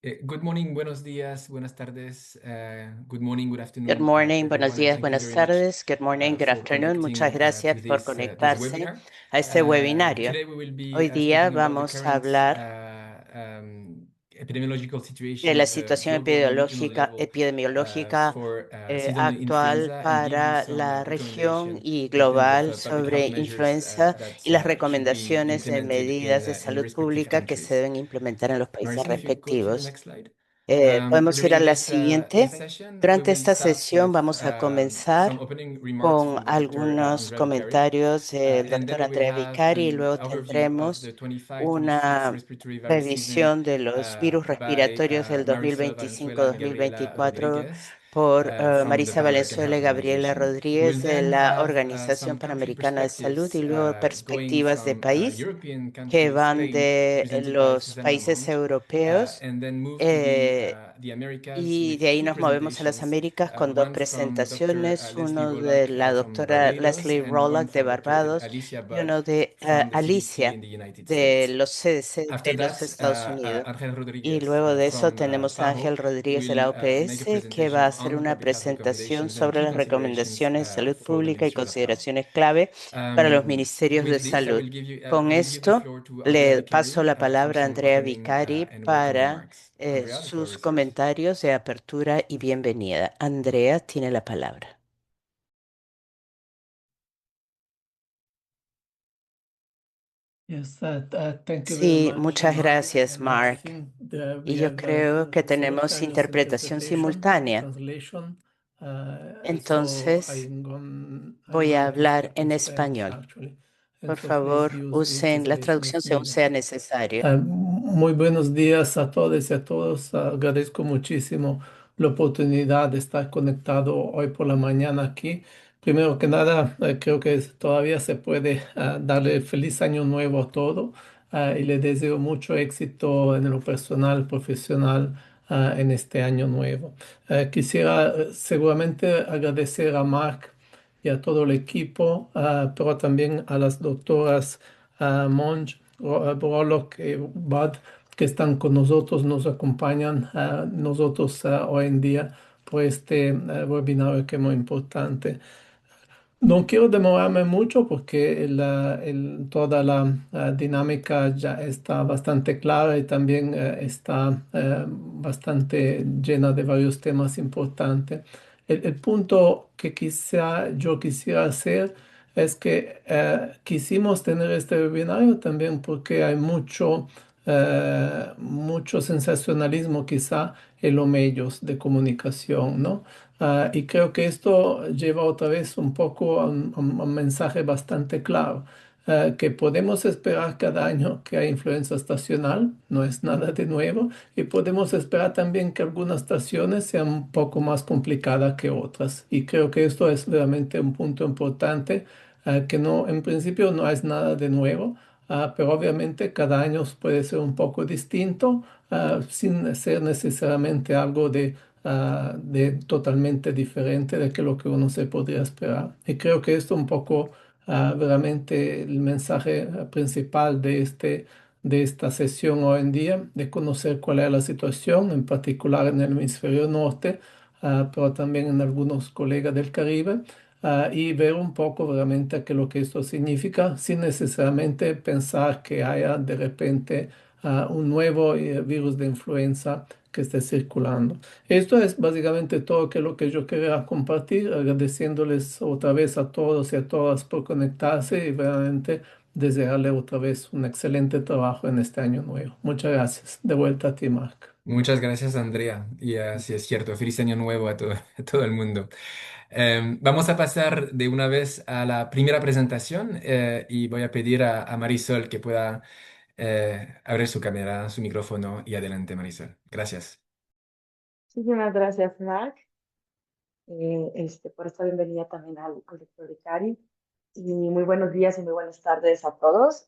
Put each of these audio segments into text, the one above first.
Good morning, buenos días, buenas tardes, good morning, good Good afternoon, morning, buenos everyone, and días, thank you buenas very much tardes. Good morning, good for afternoon. Muchas connecting gracias por to this conectarse webinar. a este webinario. Today we will be Hoy día speaking about the vamos a current hablar epidemiological de la situation, situación global and regional level epidemiológica for seasonal actual influenza, and give you para some la región recommendation y in terms of global public health sobre measures influenza that y las should be recomendaciones de implemented medidas de in the salud respective pública que se countries. deben implementar en los países Marisol, if you go to the respectivos. next slide. Podemos ir a During la this siguiente. session, we Durante will esta start sesión with vamos a some comenzar opening remarks con from the Dr. algunos Andrea Vicari, comentarios del and then doctor we will Andrea have Vicari y an luego overview of tendremos the 25-26 una respiratory virus season revisión de los virus by respiratorios del Marisol Valenzuela and Gabriela 2025-2024 Rodriguez por from the Marisa Pan American Valenzuela y Health Gabriela Organization. We will Rodríguez de then la have Organización some country Panamericana de Salud perspectives y luego going perspectivas de from país European que country van Spain, de presented by los Susana países Monge, europeos. and then move to eh, the Americas y with de ahí two nos movemos a las presentations, Américas con dos one from Dr. presentaciones, Leslie uno de Rolock la from doctora Barbados Leslie and one Rolock de from Dr. Barbados Alicia y Budd uno de from the CDC Alicia in the United de States. los CDC After de that, los Estados Unidos. Ángel Y Rodriguez luego de eso from tenemos a PAHO Ángel Rodríguez de will la make a OPS que va a presentation hacer on una public health presentación recommendations and sobre key las considerations recomendaciones de salud for the pública y Ministry of Health. consideraciones clave para los ministerios de With this, salud. Con I will give the esto floor to Andrea le Vicari paso la for palabra a some Andrea opening Vicari and welcome para remarks. Andrea, the floor sus is yours. comentarios de apertura y bienvenida. Andrea tiene la palabra. Yes, thank you very Sí, much, muchas Mark. gracias, And I Mark. think Y we yo have creo que tenemos simultaneous interpretación interpretation, simultánea. translation. So Entonces, I'm voy a going to hablar speak en in Spanish español. actually. And Por so please favor, use the usen la translation traducción if según needed. sea necesario. Muy buenos días a todos y a todos. Agradezco muchísimo la oportunidad de estar conectado hoy por la mañana aquí. Primero que nada, creo que todavía se puede darle feliz año nuevo a todo y le deseo mucho éxito en lo personal, profesional en este año nuevo. Quisiera seguramente agradecer a Mark y a todo el equipo, pero también a las doctoras Monge, Borlock y Bud, que están con nosotros, nos acompañan a nosotros hoy en día por este webinario que es muy importante. No quiero demorarme mucho porque toda la dinámica ya está bastante clara y también está bastante llena de varios temas importantes. El punto que quizá yo quisiera hacer es que quisimos tener este webinario también porque hay mucho sensacionalismo quizá en los medios de comunicación, ¿no? Y creo que esto lleva otra vez un poco a un mensaje bastante claro, que podemos esperar cada año que hay influenza estacional, no es nada de nuevo, y podemos esperar también que algunas estaciones sean un poco más complicadas que otras. Y creo que esto es realmente un punto importante, que no, en principio no es nada de nuevo. Pero obviamente cada año puede ser un poco distinto, sin ser necesariamente algo de totalmente diferente de que lo que uno se podría esperar. Y creo que esto un poco realmente el mensaje principal de esta sesión hoy en día, de conocer cuál es la situación, en particular en el hemisferio norte, pero también en algunos colegas del Caribe. Y ver un poco realmente qué es lo que esto significa, sin necesariamente pensar que haya de repente un nuevo virus de influenza que esté circulando. Esto es básicamente todo lo que yo quería compartir, agradeciéndoles otra vez a todos y a todas por conectarse y realmente desearle otra vez un excelente trabajo en este año nuevo. Muchas gracias. De vuelta a ti, Mark. Muchas gracias, Andrea. Y así es cierto, feliz año nuevo a todo, a todo el mundo. Vamos a pasar de una vez a la primera presentación y voy a pedir a Marisol que pueda abrir su cámara, su micrófono y adelante, Marisol. Gracias. Muchísimas gracias, Mark, por esta bienvenida también al doctor Vicari. Y muy buenos días y muy buenas tardes a todos.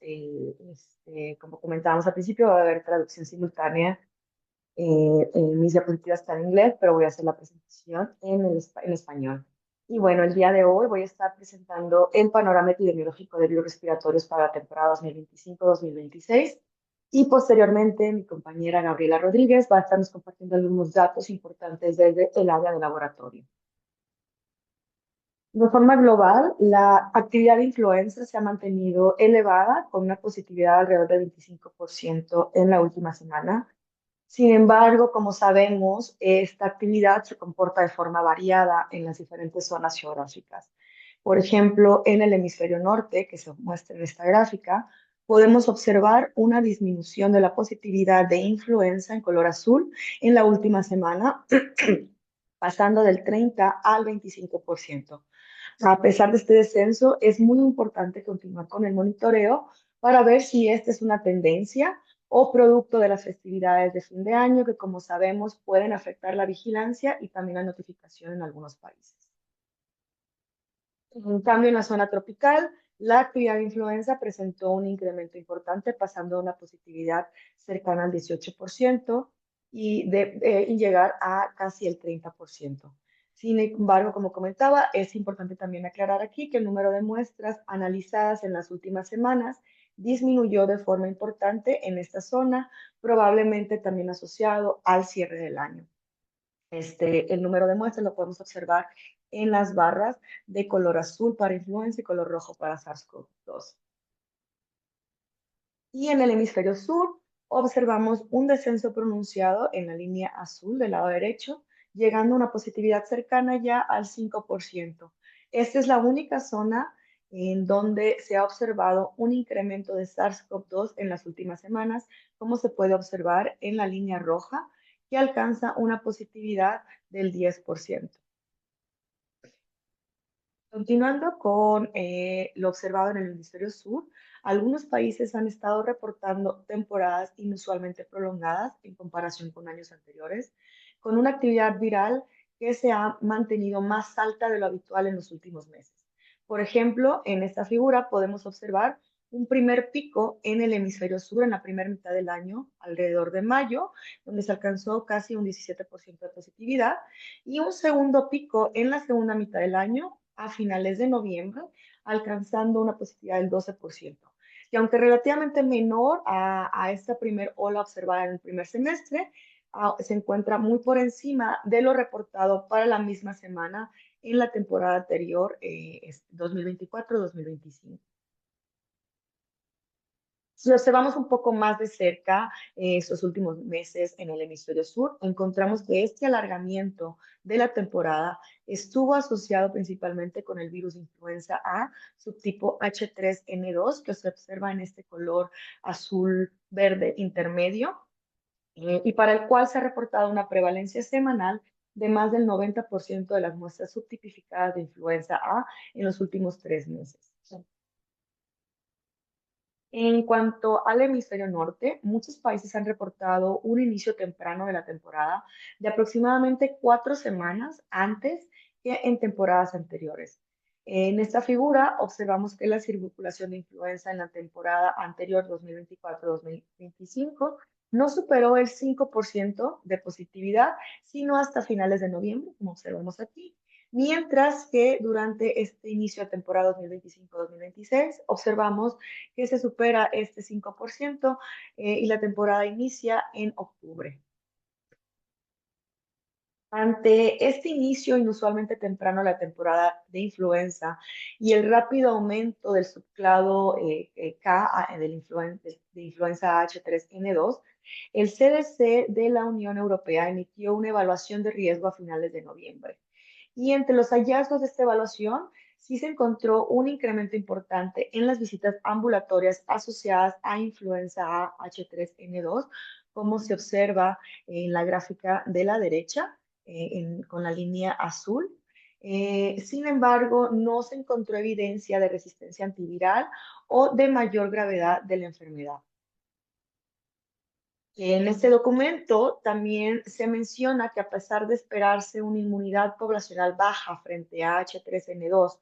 Como comentábamos al principio, va a haber traducción simultánea. Mis diapositivas están en inglés, pero voy a hacer la presentación en español. Y bueno, el día de hoy voy a estar presentando el panorama epidemiológico de virus respiratorios para la temporada 2025-2026. Y posteriormente mi compañera Gabriela Rodríguez va a estarnos compartiendo algunos datos importantes desde el área de laboratorio. De forma global, la actividad de influenza se ha mantenido elevada con una positividad alrededor del 25% en la última semana. Sin embargo, como sabemos, esta actividad se comporta de forma variada en las diferentes zonas geográficas. Por ejemplo, en el hemisferio norte, que se muestra en esta gráfica, podemos observar una disminución de la positividad de influenza en color azul en la última semana, pasando del 30 al 25%. A pesar de este descenso, es muy importante continuar con el monitoreo para ver si esta es una tendencia o producto de las festividades de fin de año que, como sabemos, pueden afectar la vigilancia y también la notificación en algunos países. En cambio, en la zona tropical, la actividad de influenza presentó un incremento importante, pasando de una positividad cercana al 18% y llegar a casi el 30%. Sin embargo, como comentaba, es importante también aclarar aquí que el número de muestras analizadas en las últimas semanas disminuyó de forma importante en esta zona, probablemente también asociado al cierre del año. El número de muestras lo podemos observar en las barras de color azul para influenza y color rojo para SARS-CoV-2. Y en el hemisferio sur observamos un descenso pronunciado en la línea azul del lado derecho, llegando a una positividad cercana ya al 5%. Esta es la única zona en donde se ha observado un incremento de SARS-CoV-2 en las últimas semanas, como se puede observar en la línea roja, que alcanza una positividad del 10%. Continuando con lo observado en el hemisferio sur, algunos países han estado reportando temporadas inusualmente prolongadas en comparación con años anteriores, con una actividad viral que se ha mantenido más alta de lo habitual en los últimos meses. Por ejemplo, en esta figura podemos observar un primer pico en el hemisferio sur en la primera mitad del año, alrededor de mayo, donde se alcanzó casi un 17% de positividad, y un segundo pico en la segunda mitad del año, a finales de noviembre, alcanzando una positividad del 12%. Y aunque relativamente menor a esta primer ola observada en el primer semestre, se encuentra muy por encima de lo reportado para la misma semana en la temporada anterior, 2024-2025. Si observamos un poco más de cerca estos últimos meses en el hemisferio sur, encontramos que este alargamiento de la temporada estuvo asociado principalmente con el virus de influenza A, subtipo H3N2, que se observa en este color azul-verde intermedio, y para el cual se ha reportado una prevalencia semanal de más del 90% de las muestras subtipificadas de influenza A en los últimos 3 meses. En cuanto al hemisferio norte, muchos países han reportado un inicio temprano de la temporada de aproximadamente 4 semanas antes que en temporadas anteriores. En esta figura observamos que la circulación de influenza en la temporada anterior 2024-2025 no superó el 5% de positividad, sino hasta finales de noviembre, como observamos aquí. Mientras que durante este inicio de temporada 2025-2026 observamos que se supera este 5% y la temporada inicia en octubre. Ante este inicio inusualmente temprano de la temporada de influenza y el rápido aumento del subclado K de influenza H3N2, el CDC de la Unión Europea emitió una evaluación de riesgo a finales de noviembre. Y entre los hallazgos de esta evaluación, sí se encontró un incremento importante en las visitas ambulatorias asociadas a influenza A H3N2, como se observa en la gráfica de la derecha, con la línea azul. Sin embargo, no se encontró evidencia de resistencia antiviral o de mayor gravedad de la enfermedad. En este documento también se menciona que a pesar de esperarse una inmunidad poblacional baja frente a H3N2,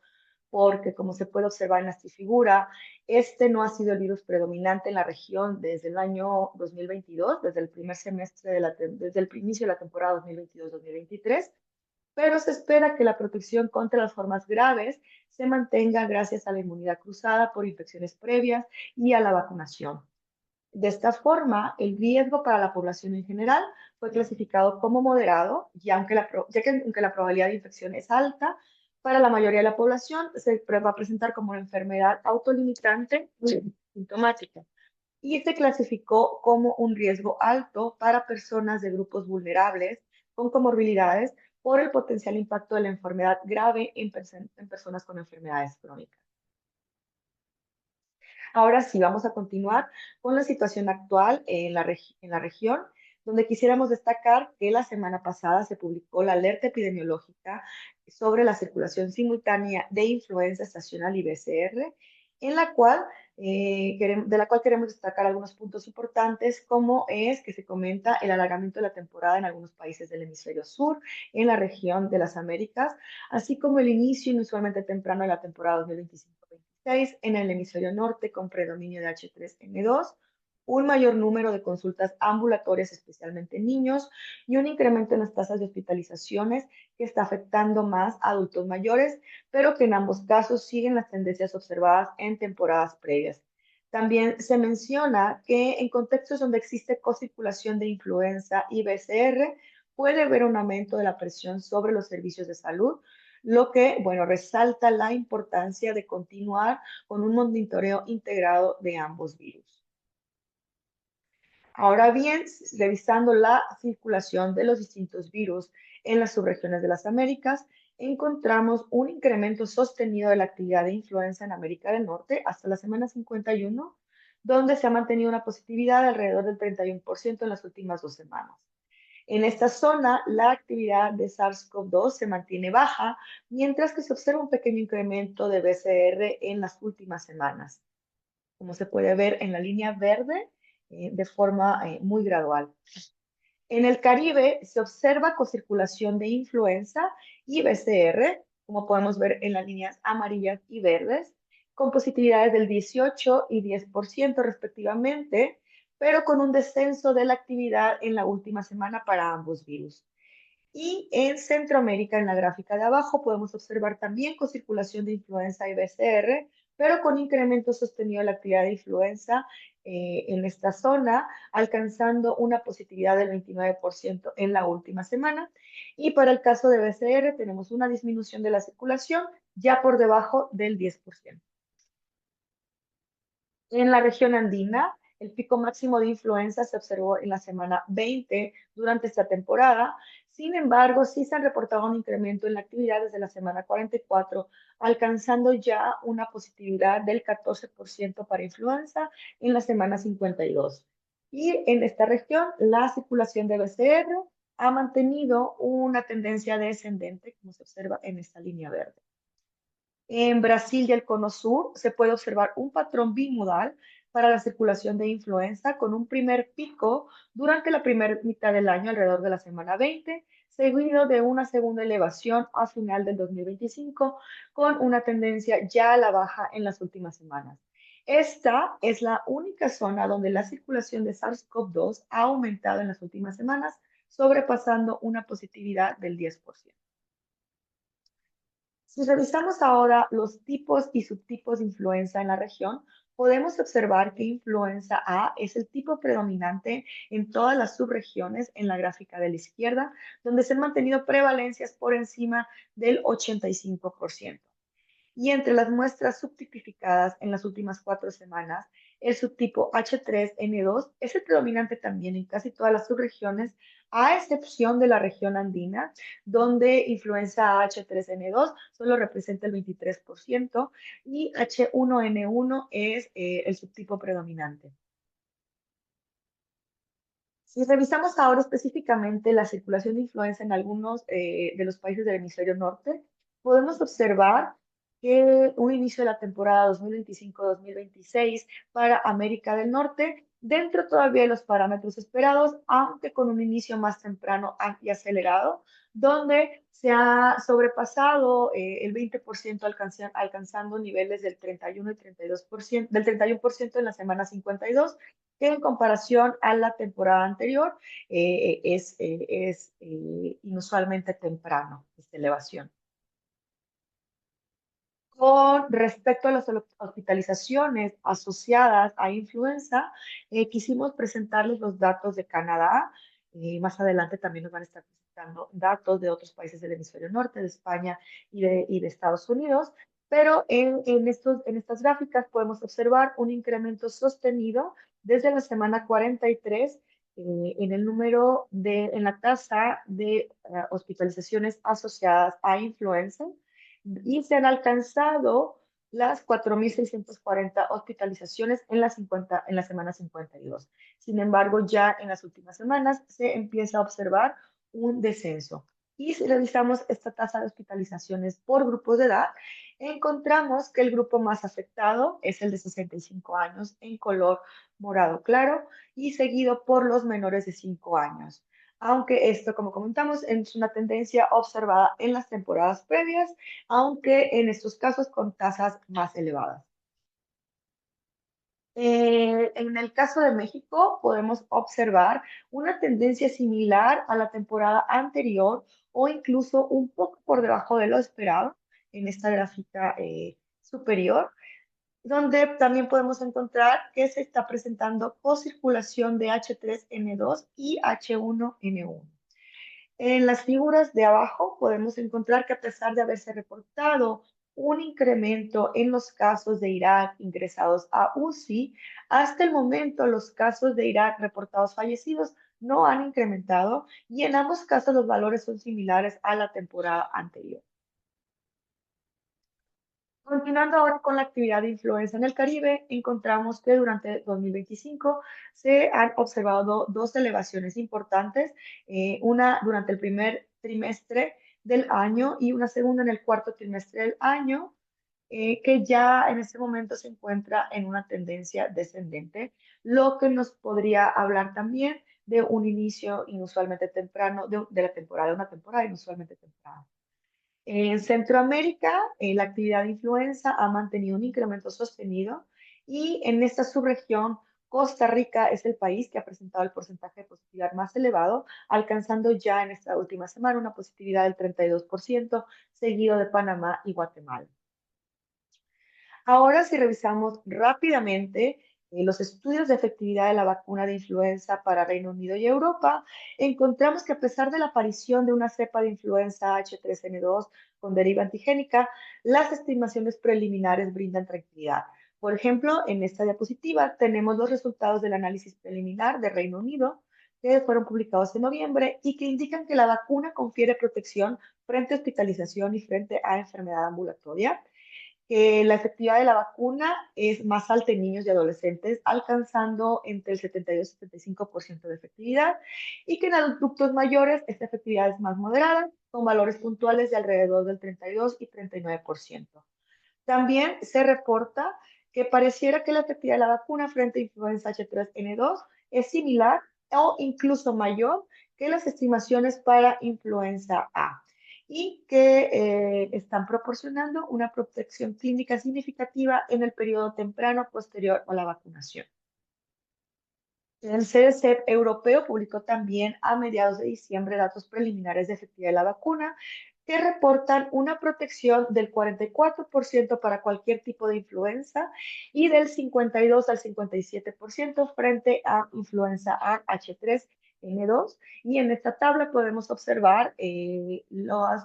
porque como se puede observar en esta figura, este no ha sido el virus predominante en la región desde el año 2022, desde el primer semestre, desde el inicio de la temporada 2022-2023, pero se espera que la protección contra las formas graves se mantenga gracias a la inmunidad cruzada por infecciones previas y a la vacunación. De esta forma, el riesgo para la población en general fue clasificado como moderado, ya que aunque la probabilidad de infección es alta, para la mayoría de la población se va a presentar como una enfermedad autolimitante sintomática y se clasificó como un riesgo alto para personas de grupos vulnerables con comorbilidades por el potencial impacto de la enfermedad grave en personas con enfermedades crónicas. Ahora sí, vamos a continuar con la situación actual en la región, donde quisiéramos destacar que la semana pasada se publicó la alerta epidemiológica sobre la circulación simultánea de influenza estacional y BCR, en la cual, de la cual queremos destacar algunos puntos importantes, como es que se comenta el alargamiento de la temporada en algunos países del hemisferio sur, en la región de las Américas, así como el inicio inusualmente temprano de la temporada 2025 en el hemisferio norte con predominio de H3N2, un mayor número de consultas ambulatorias, especialmente en niños, y un incremento en las tasas de hospitalizaciones que está afectando más a adultos mayores, pero que en ambos casos siguen las tendencias observadas en temporadas previas. También se menciona que en contextos donde existe cocirculación de influenza y BCR, puede haber un aumento de la presión sobre los servicios de salud, lo que, bueno, resalta la importancia de continuar con un monitoreo integrado de ambos virus. Ahora bien, revisando la circulación de los distintos virus en las subregiones de las Américas, encontramos un incremento sostenido de la actividad de influenza en América del Norte hasta la semana 51, donde se ha mantenido una positividad de alrededor del 31% en las últimas 2 semanas. En esta zona, la actividad de SARS-CoV-2 se mantiene baja, mientras que se observa un pequeño incremento de BCR en las últimas semanas, como se puede ver en la línea verde, de forma muy gradual. En el Caribe se observa cocirculación de influenza y BCR, como podemos ver en las líneas amarillas y verdes, con positividades del 18 y 10% respectivamente, pero con un descenso de la actividad en la última semana para ambos virus. Y en Centroamérica, en la gráfica de abajo, podemos observar también cocirculación de influenza y BCR, pero con incremento sostenido de la actividad de influenza en esta zona, alcanzando una positividad del 29% en la última semana. Y para el caso de BCR, tenemos una disminución de la circulación ya por debajo del 10%. En la región andina, el pico máximo de influenza se observó en la semana 20 durante esta temporada. Sin embargo, sí se han reportado un incremento en la actividad desde la semana 44, alcanzando ya una positividad del 14% para influenza en la semana 52. Y en esta región, la circulación de BCR ha mantenido una tendencia descendente, como se observa en esta línea verde. En Brasil y el Cono Sur se puede observar un patrón bimodal para la circulación de influenza con un primer pico durante la primera mitad del año, alrededor de la semana 20, seguido de una segunda elevación a final del 2025, con una tendencia ya a la baja en las últimas semanas. Esta es la única zona donde la circulación de SARS-CoV-2 ha aumentado en las últimas semanas, sobrepasando una positividad del 10%. Si revisamos ahora los tipos y subtipos de influenza en la región, podemos observar que influenza A es el tipo predominante en todas las subregiones en la gráfica de la izquierda, donde se han mantenido prevalencias por encima del 85%. Y entre las muestras subtipificadas en las últimas 4 semanas, el subtipo H3N2 es el predominante también en casi todas las subregiones, a excepción de la región andina, donde influenza H3N2 solo representa el 23% y H1N1 es el subtipo predominante. Si revisamos ahora específicamente la circulación de influenza en algunos de los países del hemisferio norte, podemos observar que un inicio de la temporada 2025-2026 para América del Norte, dentro todavía de los parámetros esperados, aunque con un inicio más temprano y acelerado, donde se ha sobrepasado el 20% alcanzando niveles del 31 y 32%, del 31% en la semana 52, que en comparación a la temporada anterior es inusualmente temprano esta elevación. Con respecto a las hospitalizaciones asociadas a influenza, quisimos presentarles los datos de Canadá. Más adelante también nos van a estar presentando datos de otros países del hemisferio norte, de España y de Estados Unidos. Pero en estas gráficas podemos observar un incremento sostenido desde la semana 43 en el en la tasa de hospitalizaciones asociadas a influenza y se han alcanzado las 4.640 hospitalizaciones en la semana 52. Sin embargo, ya en las últimas semanas se empieza a observar un descenso. Y si revisamos esta tasa de hospitalizaciones por grupos de edad, encontramos que el grupo más afectado es el de 65 años en color morado claro y seguido por los menores de 5 años. Aunque esto, como comentamos, es una tendencia observada en las temporadas previas, aunque en estos casos con tasas más elevadas. En el caso de México, podemos observar una tendencia similar a la temporada anterior o incluso un poco por debajo de lo esperado en esta gráfica superior, donde también podemos encontrar que se está presentando cocirculación de H3N2 y H1N1. En las figuras de abajo podemos encontrar que a pesar de haberse reportado un incremento en los casos de Irak ingresados a UCI, hasta el momento los casos de Irak reportados fallecidos no han incrementado y en ambos casos los valores son similares a la temporada anterior. Continuando ahora con la actividad de influenza en el Caribe, encontramos que durante 2025 se han observado dos elevaciones importantes, una durante el primer trimestre del año y una segunda en el cuarto trimestre del año, que ya en este momento se encuentra en una tendencia descendente, lo que nos podría hablar también de un inicio inusualmente temprano de la temporada, una temporada inusualmente temprana. En Centroamérica, la actividad de influenza ha mantenido un incremento sostenido y en esta subregión, Costa Rica es el país que ha presentado el porcentaje de positividad más elevado, alcanzando ya en esta última semana una positividad del 32%, seguido de Panamá y Guatemala. Ahora, si revisamos rápidamente los estudios de efectividad de la vacuna de influenza para Reino Unido y Europa, encontramos que a pesar de la aparición de una cepa de influenza H3N2 con deriva antigénica, las estimaciones preliminares brindan tranquilidad. Por ejemplo, en esta diapositiva tenemos los resultados del análisis preliminar de Reino Unido que fueron publicados en noviembre y que indican que la vacuna confiere protección frente a hospitalización y frente a enfermedad ambulatoria, que la efectividad de la vacuna es más alta en niños y adolescentes, alcanzando entre el 72 y 75% de efectividad, y que en adultos mayores esta efectividad es más moderada, con valores puntuales de alrededor del 32 y 39%. También se reporta que pareciera que la efectividad de la vacuna frente a influenza H3N2 es similar o incluso mayor que las estimaciones para influenza A y que están proporcionando una protección clínica significativa en el periodo temprano posterior a la vacunación. El CDC europeo publicó también a mediados de diciembre datos preliminares de efectividad de la vacuna que reportan una protección del 44% para cualquier tipo de influenza y del 52 al 57% frente a influenza A H3N2. Y en esta tabla podemos observar los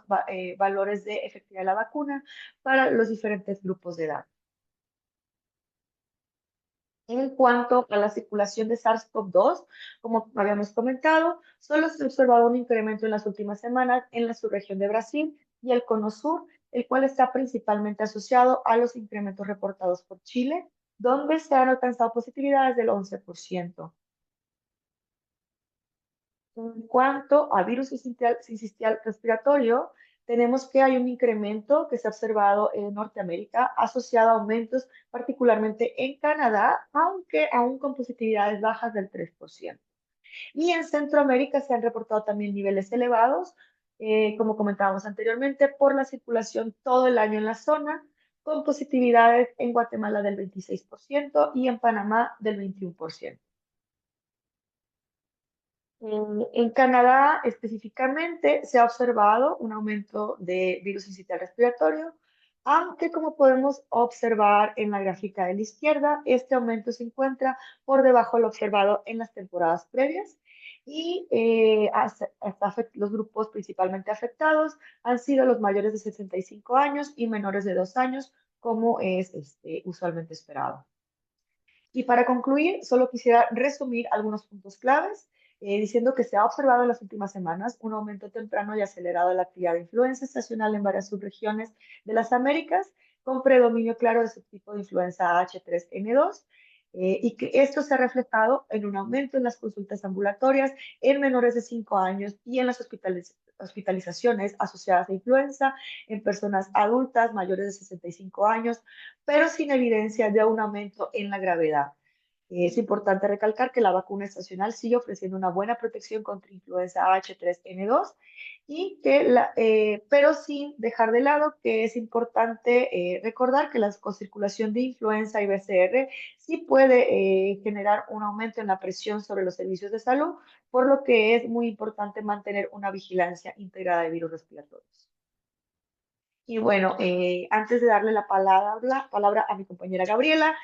valores de efectividad de la vacuna para los diferentes grupos de edad. En cuanto a la circulación de SARS-CoV-2, como habíamos comentado, solo se ha observado un incremento en las últimas semanas en la subregión de Brasil y el Cono Sur, el cual está principalmente asociado a los incrementos reportados por Chile, donde se han alcanzado positividades del 11%. En cuanto a virus sincicial respiratorio, tenemos que hay un incremento que se ha observado en Norteamérica asociado a aumentos particularmente en Canadá, aunque aún con positividades bajas del 3%. Y en Centroamérica se han reportado también niveles elevados, como comentábamos anteriormente, por la circulación todo el año en la zona, con positividades en Guatemala del 26% y en Panamá del 21%. En Canadá específicamente se ha observado un aumento de virus sincicial respiratorio aunque como podemos observar en la gráfica de la izquierda, este aumento se encuentra por debajo de lo observado en las temporadas previas y los grupos principalmente afectados han sido los mayores de 65 años y menores de 2 años, como es usualmente esperado. Y para concluir, solo quisiera resumir algunos puntos claves, diciendo que se ha observado en las últimas semanas un aumento temprano y acelerado de la actividad de influenza estacional en varias subregiones de las Américas, con predominio claro de subtipo de influenza H3N2, y que esto se ha reflejado en un aumento en las consultas ambulatorias en menores de 5 años y en las hospitalizaciones asociadas a influenza en personas adultas mayores de 65 años, pero sin evidencia de un aumento en la gravedad. Es importante recalcar que la vacuna estacional sigue ofreciendo una buena protección contra influenza H3N2 pero sin dejar de lado que es importante recordar que la circulación de influenza y BCR sí puede generar un aumento en la presión sobre los servicios de salud, por lo que es muy importante mantener una vigilancia integrada de virus respiratorios. Y bueno, antes de darle la palabra a mi compañera Gabriela,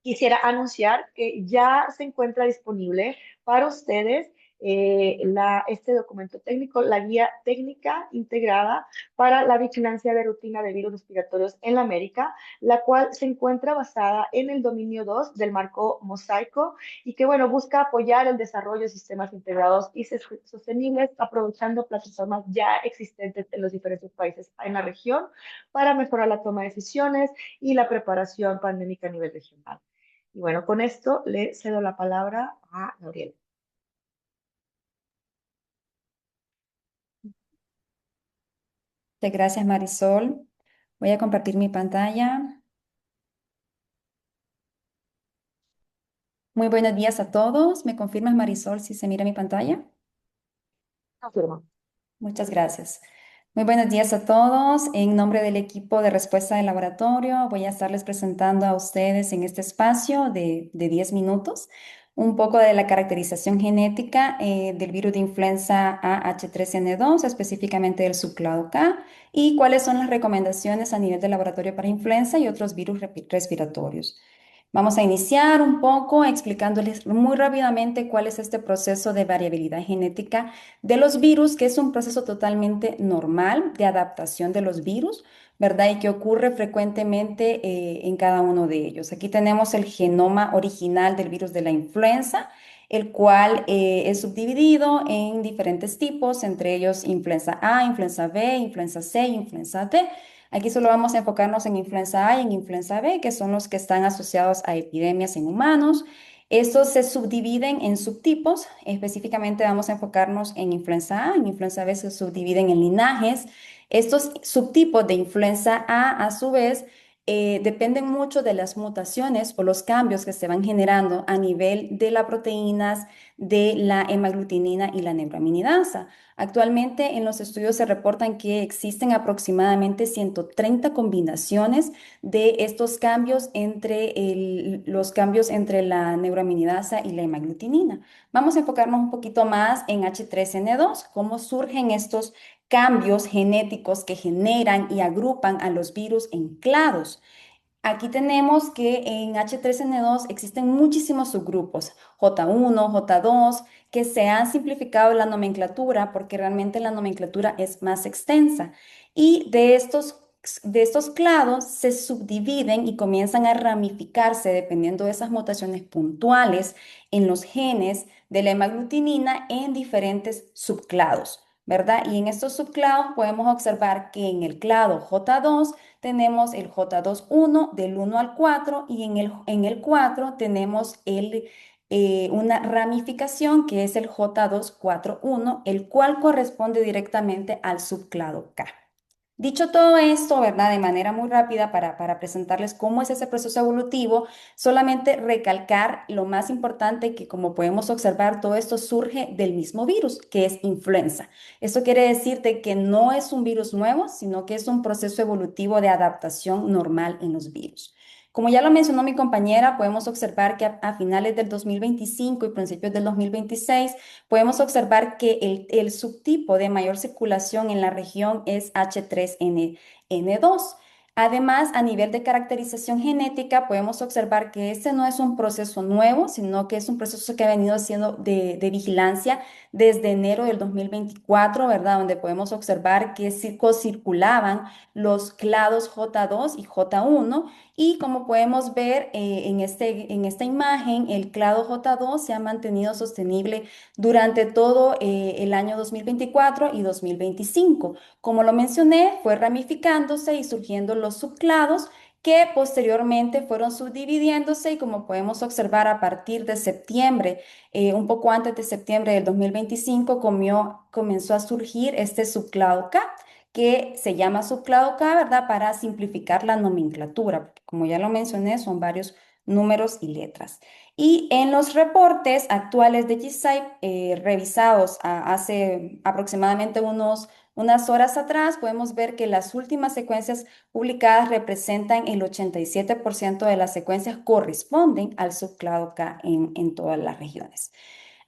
quisiera anunciar que ya se encuentra disponible para ustedes este documento técnico, la guía técnica integrada para la vigilancia de rutina de virus respiratorios en la América, la cual se encuentra basada en el dominio 2 del marco Mosaico y que, bueno, busca apoyar el desarrollo de sistemas integrados y sostenibles, aprovechando plataformas ya existentes en los diferentes países en la región para mejorar la toma de decisiones y la preparación pandémica a nivel regional. Y bueno, con esto le cedo la palabra a Gabriel. Muchas gracias, Marisol. Voy a compartir mi pantalla. Muy buenos días a todos. ¿Me confirmas, Marisol, si se mira mi pantalla? Confirmo. Muchas gracias. Muy buenos días a todos. En nombre del equipo de respuesta del laboratorio, voy a estarles presentando a ustedes en este espacio de 10 minutos un poco de la caracterización genética del virus de influenza AH3N2, específicamente del subclado K, y cuáles son las recomendaciones a nivel de laboratorio para influenza y otros virus respiratorios. Vamos a iniciar un poco explicándoles muy rápidamente cuál es este proceso de variabilidad genética de los virus, que es un proceso totalmente normal de adaptación de los virus, ¿verdad? Y que ocurre frecuentemente en cada uno de ellos. Aquí tenemos el genoma original del virus de la influenza, el cual es subdividido en diferentes tipos, entre ellos influenza A, influenza B, influenza C, influenza D. Aquí solo vamos a enfocarnos en influenza A y en influenza B, que son los que están asociados a epidemias en humanos. Estos se subdividen en subtipos, específicamente vamos a enfocarnos en influenza A, en influenza B se subdividen en linajes. Estos subtipos de influenza A su vez dependen mucho de las mutaciones o los cambios que se van generando a nivel de las proteínas de la hemaglutinina y la neuraminidasa. Actualmente en los estudios se reportan que existen aproximadamente 130 combinaciones de estos cambios los cambios entre la neuraminidasa y la hemaglutinina. Vamos a enfocarnos un poquito más en H3N2, cómo surgen estos cambios genéticos que generan y agrupan a los virus en clados. Aquí tenemos que en H3N2 existen muchísimos subgrupos, J1, J2, que se han simplificado la nomenclatura porque realmente la nomenclatura es más extensa. Y de estos clados se subdividen y comienzan a ramificarse dependiendo de esas mutaciones puntuales en los genes de la hemaglutinina en diferentes subclados, ¿verdad? Y en estos subclados podemos observar que en el clado J2 tenemos el J21 del 1 al 4 y en el 4 tenemos una ramificación que es el J241, el cual corresponde directamente al subclado K. Dicho todo esto, ¿verdad? De manera muy rápida para presentarles cómo es ese proceso evolutivo, solamente recalcar lo más importante que como podemos observar, todo esto surge del mismo virus, que es influenza. Esto quiere decirte que no es un virus nuevo, sino que es un proceso evolutivo de adaptación normal en los virus. Como ya lo mencionó mi compañera, podemos observar que a finales del 2025 y principios del 2026, podemos observar que el subtipo de mayor circulación en la región es H3N2. Además, a nivel de caracterización genética, podemos observar que este no es un proceso nuevo, sino que es un proceso que ha venido siendo de vigilancia desde enero del 2024, ¿verdad? Donde podemos observar que circulaban los clados J2 y J1 y como podemos ver en esta imagen, el clado J2 se ha mantenido sostenible durante todo el año 2024 y 2025. Como lo mencioné, fue ramificándose y surgiendo los subclados que posteriormente fueron subdividiéndose y como podemos observar a partir de septiembre, un poco antes de septiembre del 2025, comenzó a surgir este subclado K que se llama subclado K, ¿verdad? Para simplificar la nomenclatura, porque como ya lo mencioné, son varios números y letras. Y en los reportes actuales de GSIPE, revisados hace aproximadamente unas horas atrás, podemos ver que las últimas secuencias publicadas representan el 87% de las secuencias corresponden al subclado K en todas las regiones.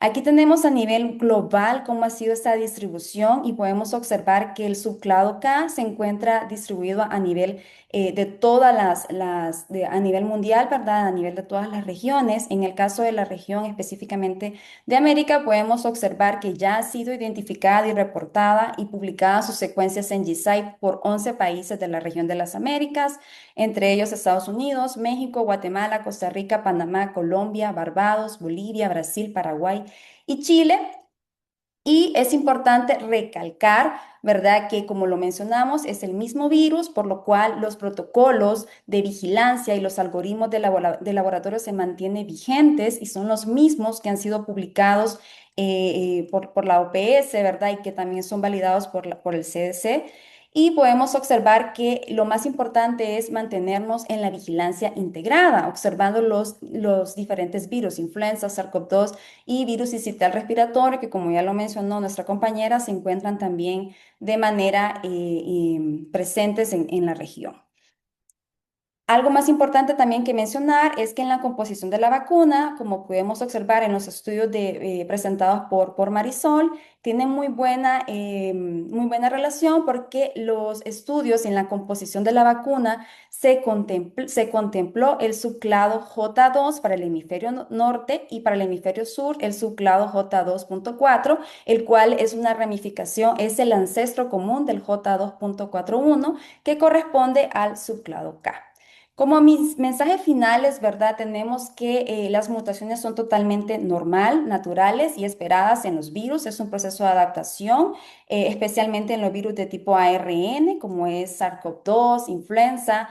Aquí tenemos a nivel global cómo ha sido esta distribución y podemos observar que el subclado K se encuentra distribuido a nivel de todas a nivel mundial, ¿verdad? A nivel de todas las regiones. En el caso de la región específicamente de América, podemos observar que ya ha sido identificada y reportada y publicada sus secuencias en GSIPE por 11 países de la región de las Américas, entre ellos Estados Unidos, México, Guatemala, Costa Rica, Panamá, Colombia, Barbados, Bolivia, Brasil, Paraguay y Chile. Y es importante recalcar, ¿verdad?, que como lo mencionamos, es el mismo virus, por lo cual los protocolos de vigilancia y los algoritmos de laboratorio se mantienen vigentes y son los mismos que han sido publicados por la OPS, ¿verdad?, y que también son validados por el CDC. Y podemos observar que lo más importante es mantenernos en la vigilancia integrada, observando los diferentes virus, influenza, SARS-CoV-2 y virus sincitial respiratorio, que como ya lo mencionó nuestra compañera, se encuentran también de manera presentes en la región. Algo más importante también que mencionar es que en la composición de la vacuna, como podemos observar en los estudios presentados por Marisol, tienen muy buena relación porque los estudios en la composición de la vacuna se contempló el subclado J2 para el hemisferio norte y para el hemisferio sur el subclado J2.4, el cual es una ramificación, es el ancestro común del J2.41 que corresponde al subclado K. Como mis mensajes finales, ¿verdad? Tenemos que las mutaciones son totalmente normal, naturales y esperadas en los virus. Es un proceso de adaptación, especialmente en los virus de tipo ARN, como es SARS-CoV-2, influenza.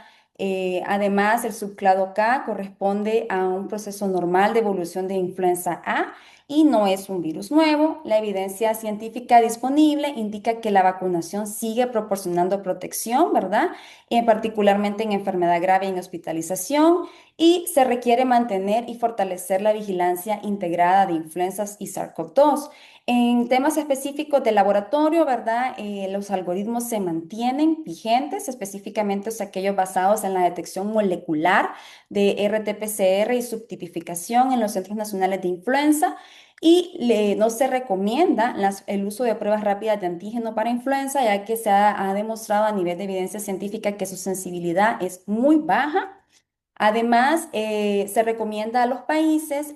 Además, el subclado K corresponde a un proceso normal de evolución de influenza A y no es un virus nuevo. La evidencia científica disponible indica que la vacunación sigue proporcionando protección, ¿verdad? Particularmente en enfermedad grave y en hospitalización, y se requiere mantener y fortalecer la vigilancia integrada de influencias y SARS-CoV-2. En temas específicos de laboratorio, ¿verdad? Los algoritmos se mantienen vigentes, específicamente aquellos basados en la detección molecular de RT-PCR y subtipificación en los Centros Nacionales de Influenza. Y no se recomienda el uso de pruebas rápidas de antígeno para influenza, ya que ha demostrado a nivel de evidencia científica que su sensibilidad es muy baja. Además, se recomienda a los países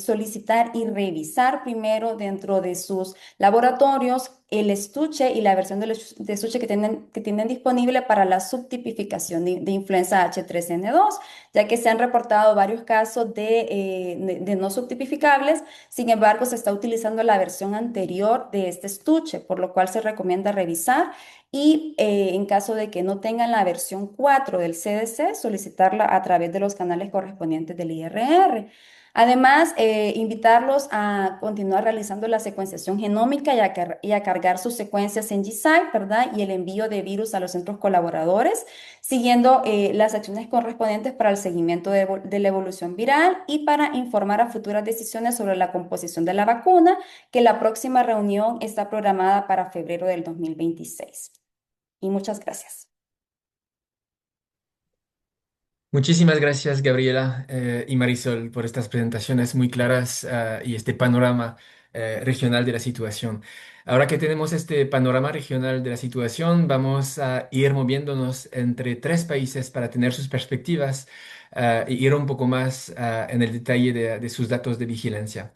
solicitar y revisar primero dentro de sus laboratorios el estuche y la versión de estuche que tienen disponible para la subtipificación de influenza H3N2, ya que se han reportado varios casos de no subtipificables. Sin embargo, se está utilizando la versión anterior de este estuche, por lo cual se recomienda revisar y en caso de que no tengan la versión 4 del CDC, solicitarla a través de los canales correspondientes del IRR. Además, invitarlos a continuar realizando la secuenciación genómica y a cargar sus secuencias en GSIPE, ¿verdad? Y el envío de virus a los centros colaboradores, siguiendo las acciones correspondientes para el seguimiento de la evolución viral y para informar a futuras decisiones sobre la composición de la vacuna, que la próxima reunión está programada para febrero del 2026. Y muchas gracias. Muchísimas gracias, Gabriela, y Marisol, por estas presentaciones muy claras, y este panorama regional de la situación. Ahora que tenemos este panorama regional de la situación, vamos a ir moviéndonos entre tres países para tener sus perspectivas, y ir un poco más en el detalle de sus datos de vigilancia.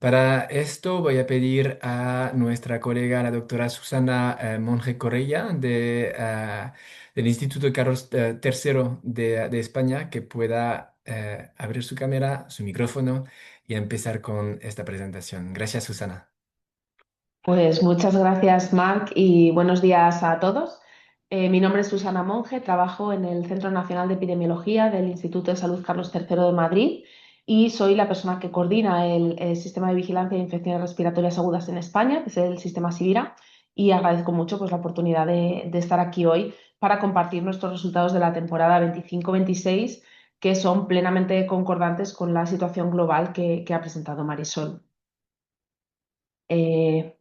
Para esto voy a pedir a nuestra colega, la doctora Susana Monge Correia, del Instituto Carlos III de España, que pueda abrir su cámara, su micrófono y empezar con esta presentación. Gracias, Susana. Pues muchas gracias, Marc, y buenos días a todos. Mi nombre es Susana Monge, trabajo en el Centro Nacional de Epidemiología del Instituto de Salud Carlos III de Madrid y soy la persona que coordina el Sistema de Vigilancia de Infecciones Respiratorias Agudas en España, que es el sistema SIVIRA, y agradezco mucho pues, la oportunidad de estar aquí hoy para compartir nuestros resultados de la temporada 25-26, que son plenamente concordantes con la situación global que ha presentado Marisol.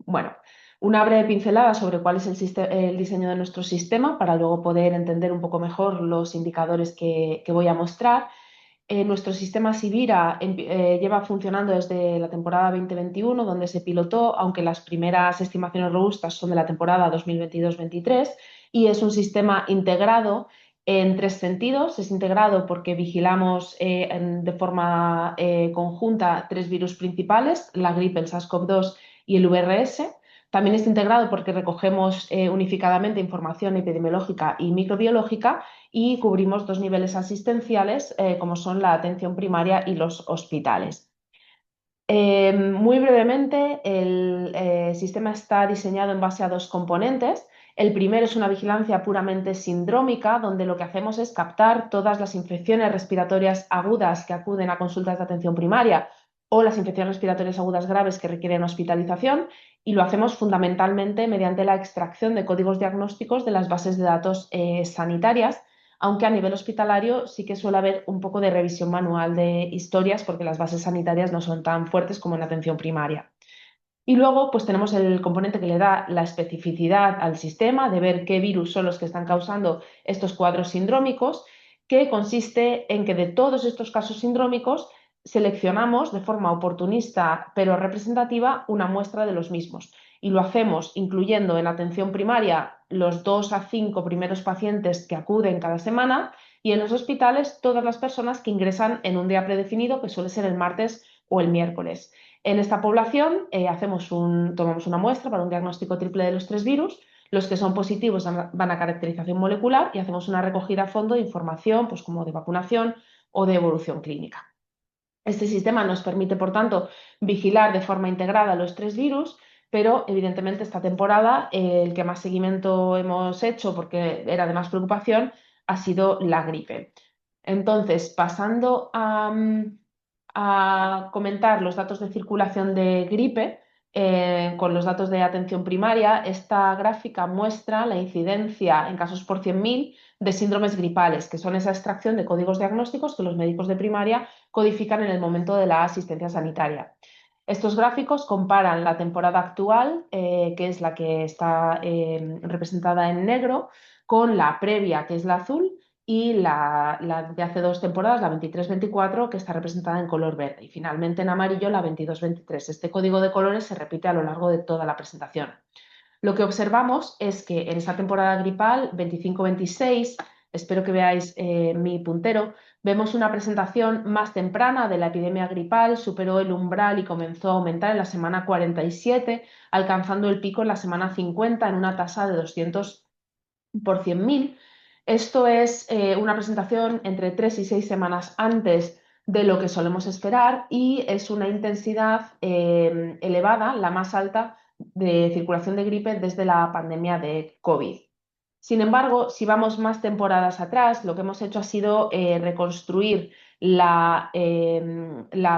Bueno, una breve pincelada sobre cuál es el diseño de nuestro sistema para luego poder entender un poco mejor los indicadores que voy a mostrar. Nuestro sistema Sivira lleva funcionando desde la temporada 2021, donde se pilotó, aunque las primeras estimaciones robustas son de la temporada 2022-23, y es un sistema integrado en tres sentidos. Es integrado porque vigilamos de forma conjunta tres virus principales, la gripe, el SARS-CoV-2 y el VRS. También está integrado porque recogemos unificadamente información epidemiológica y microbiológica y cubrimos dos niveles asistenciales, como son la atención primaria y los hospitales. Muy brevemente, el sistema está diseñado en base a dos componentes. El primero es una vigilancia puramente sindrómica, donde lo que hacemos es captar todas las infecciones respiratorias agudas que acuden a consultas de atención primaria o las infecciones respiratorias agudas graves que requieren hospitalización, y lo hacemos fundamentalmente mediante la extracción de códigos diagnósticos de las bases de datos sanitarias, aunque a nivel hospitalario sí que suele haber un poco de revisión manual de historias porque las bases sanitarias no son tan fuertes como en atención primaria. Y luego pues tenemos el componente que le da la especificidad al sistema de ver qué virus son los que están causando estos cuadros sindrómicos, que consiste en que de todos estos casos sindrómicos seleccionamos de forma oportunista pero representativa una muestra de los mismos. Y lo hacemos incluyendo en atención primaria los 2 a 5 primeros pacientes que acuden cada semana, y en los hospitales todas las personas que ingresan en un día predefinido, que suele ser el martes o el miércoles. En esta población tomamos una muestra para un diagnóstico triple de los tres virus. Los que son positivos van a caracterización molecular y hacemos una recogida a fondo de información, pues como de vacunación o de evolución clínica. Este sistema nos permite, por tanto, vigilar de forma integrada los tres virus, pero evidentemente esta temporada el que más seguimiento hemos hecho, porque era de más preocupación, ha sido la gripe. Entonces, pasando a comentar los datos de circulación de gripe, con los datos de atención primaria, esta gráfica muestra la incidencia en casos por 100.000 de síndromes gripales, que son esa extracción de códigos diagnósticos que los médicos de primaria codifican en el momento de la asistencia sanitaria. Estos gráficos comparan la temporada actual, que es la que está representada en negro, con la previa, que es la azul, y la de hace dos temporadas, la 23-24, que está representada en color verde, y finalmente en amarillo la 22-23. Este código de colores se repite a lo largo de toda la presentación. Lo que observamos es que en esta temporada gripal 25-26, espero que veáis mi puntero, vemos una presentación más temprana de la epidemia gripal, superó el umbral y comenzó a aumentar en la semana 47, alcanzando el pico en la semana 50 en una tasa de 200 por 100.000. Esto es una presentación entre 3 y 6 semanas antes de lo que solemos esperar, y es una intensidad elevada, la más alta de circulación de gripe desde la pandemia de COVID. Sin embargo, si vamos más temporadas atrás, lo que hemos hecho ha sido reconstruir la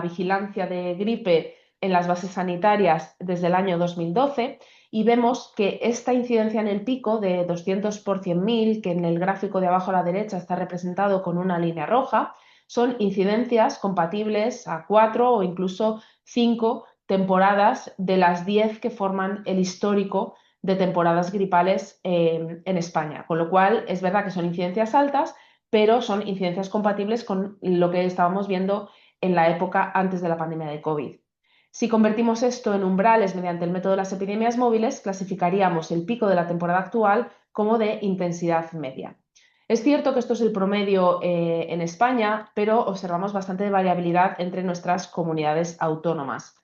vigilancia de gripe en las bases sanitarias desde el año 2012, y vemos que esta incidencia en el pico de 200 por 100.000, que en el gráfico de abajo a la derecha está representado con una línea roja, son incidencias compatibles a 4 o incluso 5 temporadas de las 10 que forman el histórico de temporadas gripales en España. Con lo cual, es verdad que son incidencias altas, pero son incidencias compatibles con lo que estábamos viendo en la época antes de la pandemia de COVID. Si convertimos esto en umbrales mediante el método de las epidemias móviles, clasificaríamos el pico de la temporada actual como de intensidad media. Es cierto que esto es el promedio en España, pero observamos bastante variabilidad entre nuestras comunidades autónomas.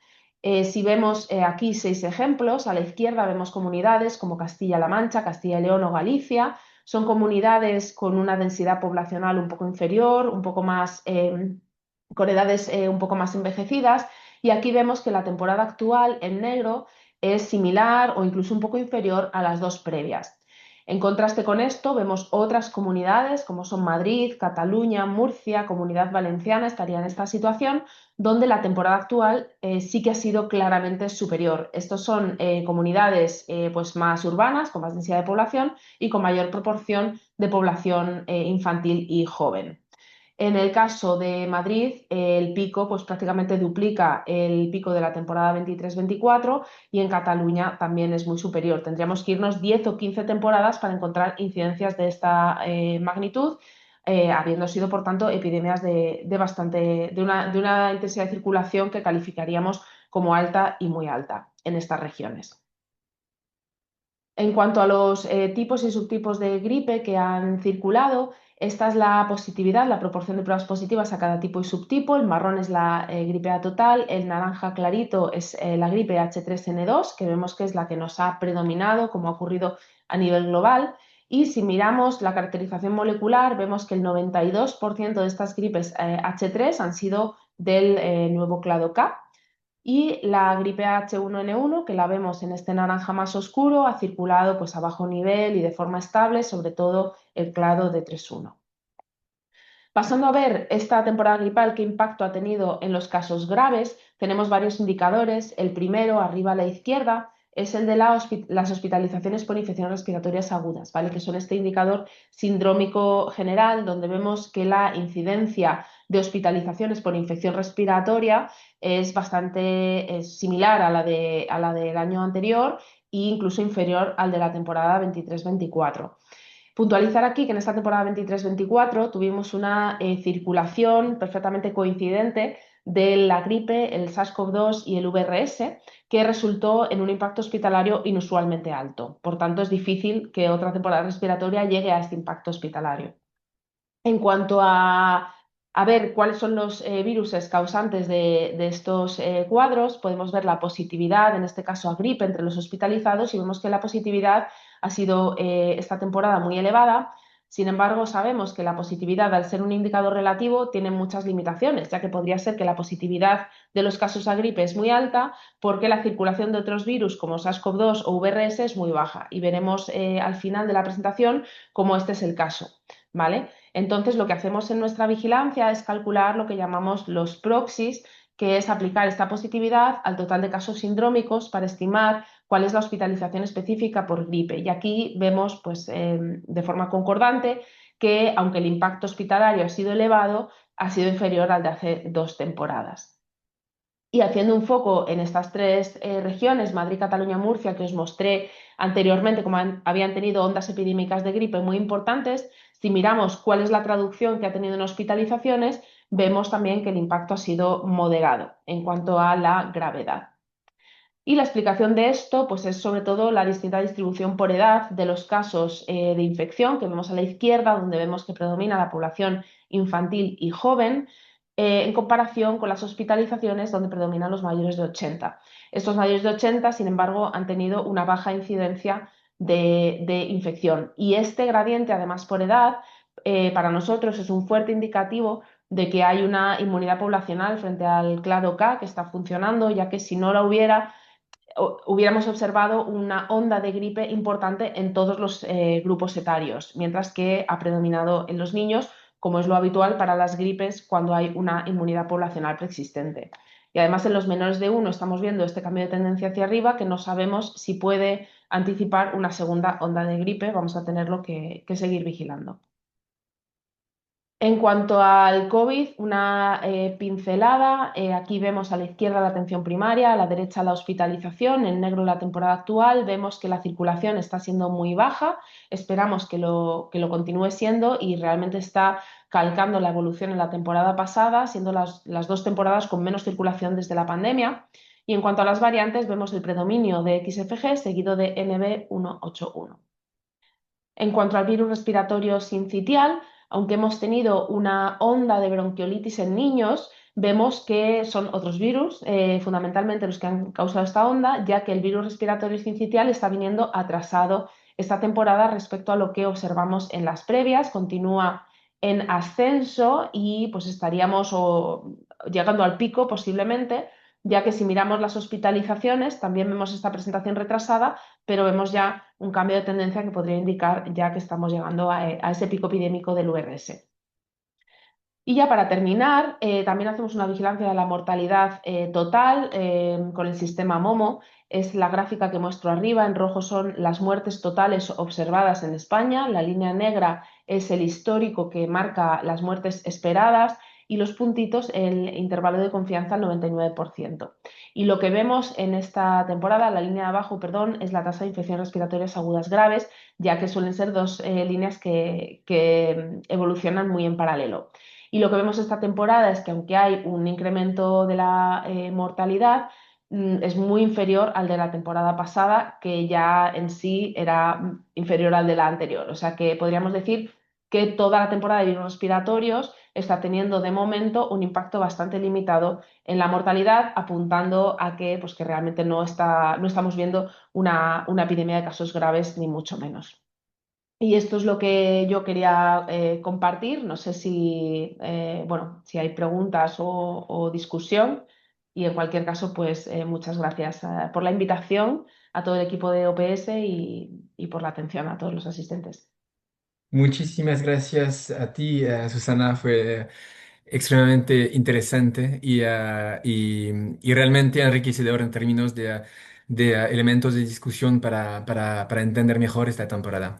Si vemos aquí 6 ejemplos, a la izquierda vemos comunidades como Castilla-La Mancha, Castilla y León o Galicia. Son comunidades con una densidad poblacional un poco inferior, un poco más, con edades un poco más envejecidas. Y aquí vemos que la temporada actual en negro es similar o incluso un poco inferior a las dos previas. En contraste con esto, vemos otras comunidades como son Madrid, Cataluña, Murcia, Comunidad Valenciana, estaría en esta situación, donde la temporada actual sí que ha sido claramente superior. Estos son comunidades pues más urbanas, con más densidad de población y con mayor proporción de población infantil y joven. En el caso de Madrid, el pico pues, prácticamente duplica el pico de la temporada 23-24 y en Cataluña también es muy superior. Tendríamos que irnos 10 o 15 temporadas para encontrar incidencias de esta magnitud, habiendo sido, por tanto, epidemias de una intensidad de circulación que calificaríamos como alta y muy alta en estas regiones. En cuanto a los tipos y subtipos de gripe que han circulado, esta es la positividad, la proporción de pruebas positivas a cada tipo y subtipo. El marrón es la gripe A total, el naranja clarito es la gripe H3N2, que vemos que es la que nos ha predominado, como ha ocurrido a nivel global. Y si miramos la caracterización molecular, vemos que el 92% de estas gripes H3 han sido del nuevo clado K. Y la gripe H1N1, que la vemos en este naranja más oscuro, ha circulado pues, a bajo nivel y de forma estable, sobre todo el clado D3.1. Pasando a ver esta temporada gripal, qué impacto ha tenido en los casos graves, tenemos varios indicadores. El primero, arriba a la izquierda, es el de las hospitalizaciones por infecciones respiratorias agudas, ¿vale? Que son este indicador sindrómico general, donde vemos que la incidencia de hospitalizaciones por infección respiratoria es bastante similar a la del año anterior e incluso inferior al de la temporada 23-24. Puntualizar aquí que en esta temporada 23-24 tuvimos una circulación perfectamente coincidente de la gripe, el SARS-CoV-2 y el VRS, que resultó en un impacto hospitalario inusualmente alto. Por tanto, es difícil que otra temporada respiratoria llegue a este impacto hospitalario. En cuanto a ver cuáles son los viruses causantes de estos cuadros, podemos ver la positividad, en este caso a gripe, entre los hospitalizados y vemos que la positividad ha sido esta temporada muy elevada. Sin embargo, sabemos que la positividad, al ser un indicador relativo, tiene muchas limitaciones, ya que podría ser que la positividad de los casos a gripe es muy alta porque la circulación de otros virus como SARS-CoV-2 o VRS es muy baja. Y veremos al final de la presentación cómo este es el caso, ¿vale? Entonces, lo que hacemos en nuestra vigilancia es calcular lo que llamamos los proxies, que es aplicar esta positividad al total de casos sindrómicos para estimar cuál es la hospitalización específica por gripe. Y aquí vemos, pues, de forma concordante que, aunque el impacto hospitalario ha sido elevado, ha sido inferior al de hace 2 temporadas. Y haciendo un foco en estas 3 regiones, Madrid, Cataluña, Murcia, que os mostré anteriormente como habían tenido ondas epidémicas de gripe muy importantes, si miramos cuál es la traducción que ha tenido en hospitalizaciones, vemos también que el impacto ha sido moderado en cuanto a la gravedad. Y la explicación de esto pues, es sobre todo la distinta distribución por edad de los casos de infección que vemos a la izquierda, donde vemos que predomina la población infantil y joven, en comparación con las hospitalizaciones donde predominan los mayores de 80. Estos mayores de 80, sin embargo, han tenido una baja incidencia de infección. Y este gradiente, además por edad, para nosotros es un fuerte indicativo de que hay una inmunidad poblacional frente al clado K que está funcionando, ya que si no la hubiéramos observado una onda de gripe importante en todos los grupos etarios, mientras que ha predominado en los niños, como es lo habitual para las gripes cuando hay una inmunidad poblacional preexistente. Y además en los menores de 1 estamos viendo este cambio de tendencia hacia arriba que no sabemos si puede anticipar una segunda onda de gripe, vamos a tenerlo que seguir vigilando. En cuanto al COVID, una pincelada. Aquí vemos a la izquierda la atención primaria, a la derecha la hospitalización, en negro la temporada actual. Vemos que la circulación está siendo muy baja, esperamos que lo continúe siendo y realmente está calcando la evolución en la temporada pasada, siendo las dos temporadas con menos circulación desde la pandemia. Y en cuanto a las variantes, vemos el predominio de XFG seguido de NB181. En cuanto al virus respiratorio sincitial, aunque hemos tenido una onda de bronquiolitis en niños, vemos que son otros virus, fundamentalmente los que han causado esta onda, ya que el virus respiratorio sincitial está viniendo atrasado esta temporada respecto a lo que observamos en las previas, continúa en ascenso y pues estaríamos llegando al pico posiblemente, ya que si miramos las hospitalizaciones también vemos esta presentación retrasada, pero vemos ya un cambio de tendencia que podría indicar ya que estamos llegando a ese pico epidémico del URS. Y ya para terminar, también hacemos una vigilancia de la mortalidad total con el sistema MOMO. Es la gráfica que muestro arriba. En rojo son las muertes totales observadas en España. La línea negra es el histórico que marca las muertes esperadas y los puntitos el intervalo de confianza al 99%. Y lo que vemos en esta temporada, la línea de abajo, perdón, es la tasa de infecciones respiratorias agudas graves, ya que suelen ser dos líneas que evolucionan muy en paralelo. Y lo que vemos esta temporada es que aunque hay un incremento de la mortalidad, es muy inferior al de la temporada pasada, que ya en sí era inferior al de la anterior. O sea que podríamos decir que toda la temporada de virus respiratorios está teniendo de momento un impacto bastante limitado en la mortalidad, apuntando a que, pues, que realmente no estamos viendo una epidemia de casos graves, ni mucho menos. Y esto es lo que yo quería compartir. No sé si, bueno, si hay preguntas o discusión. Y en cualquier caso, pues muchas gracias por la invitación a todo el equipo de OPS y por la atención a todos los asistentes. Muchísimas gracias a ti, Susana. Fue extremadamente interesante y realmente enriquecedor en términos de elementos de discusión para entender mejor esta temporada.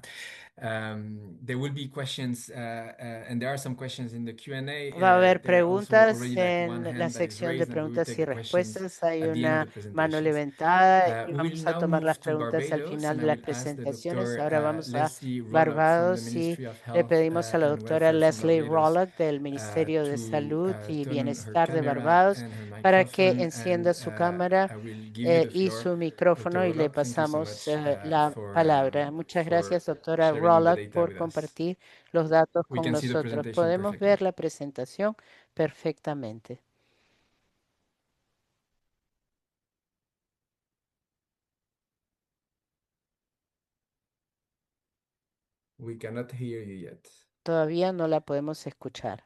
There will be questions, and there are some questions in the Q&A. Va a haber There are also preguntas already like one en la hand that is sección de raised, and we will preguntas take y the questions respuestas. Hay at the end of una the mano presentations. levantada y We will vamos a now tomar las move to preguntas al Barbados, final and de I las will ask the presentaciones. Dr. Ahora vamos a Leslie Rollock from the Barbados y Ministry of le Health pedimos a la and doctora Welfare from Leslie Barbados Rollock del Ministerio de to Salud y turn on her Bienestar de camera Barbados and her para que microphone, encienda and su cámara I will give you the y floor, su Dr. micrófono y le Rollock. Thank you so pasamos much la palabra. Muchas for gracias, doctora sharing the Rollock, data por with us. compartir los datos We con can see the nosotros. presentation Podemos ver perfectly. la presentación perfectamente. We cannot hear you yet. Todavía no la podemos escuchar.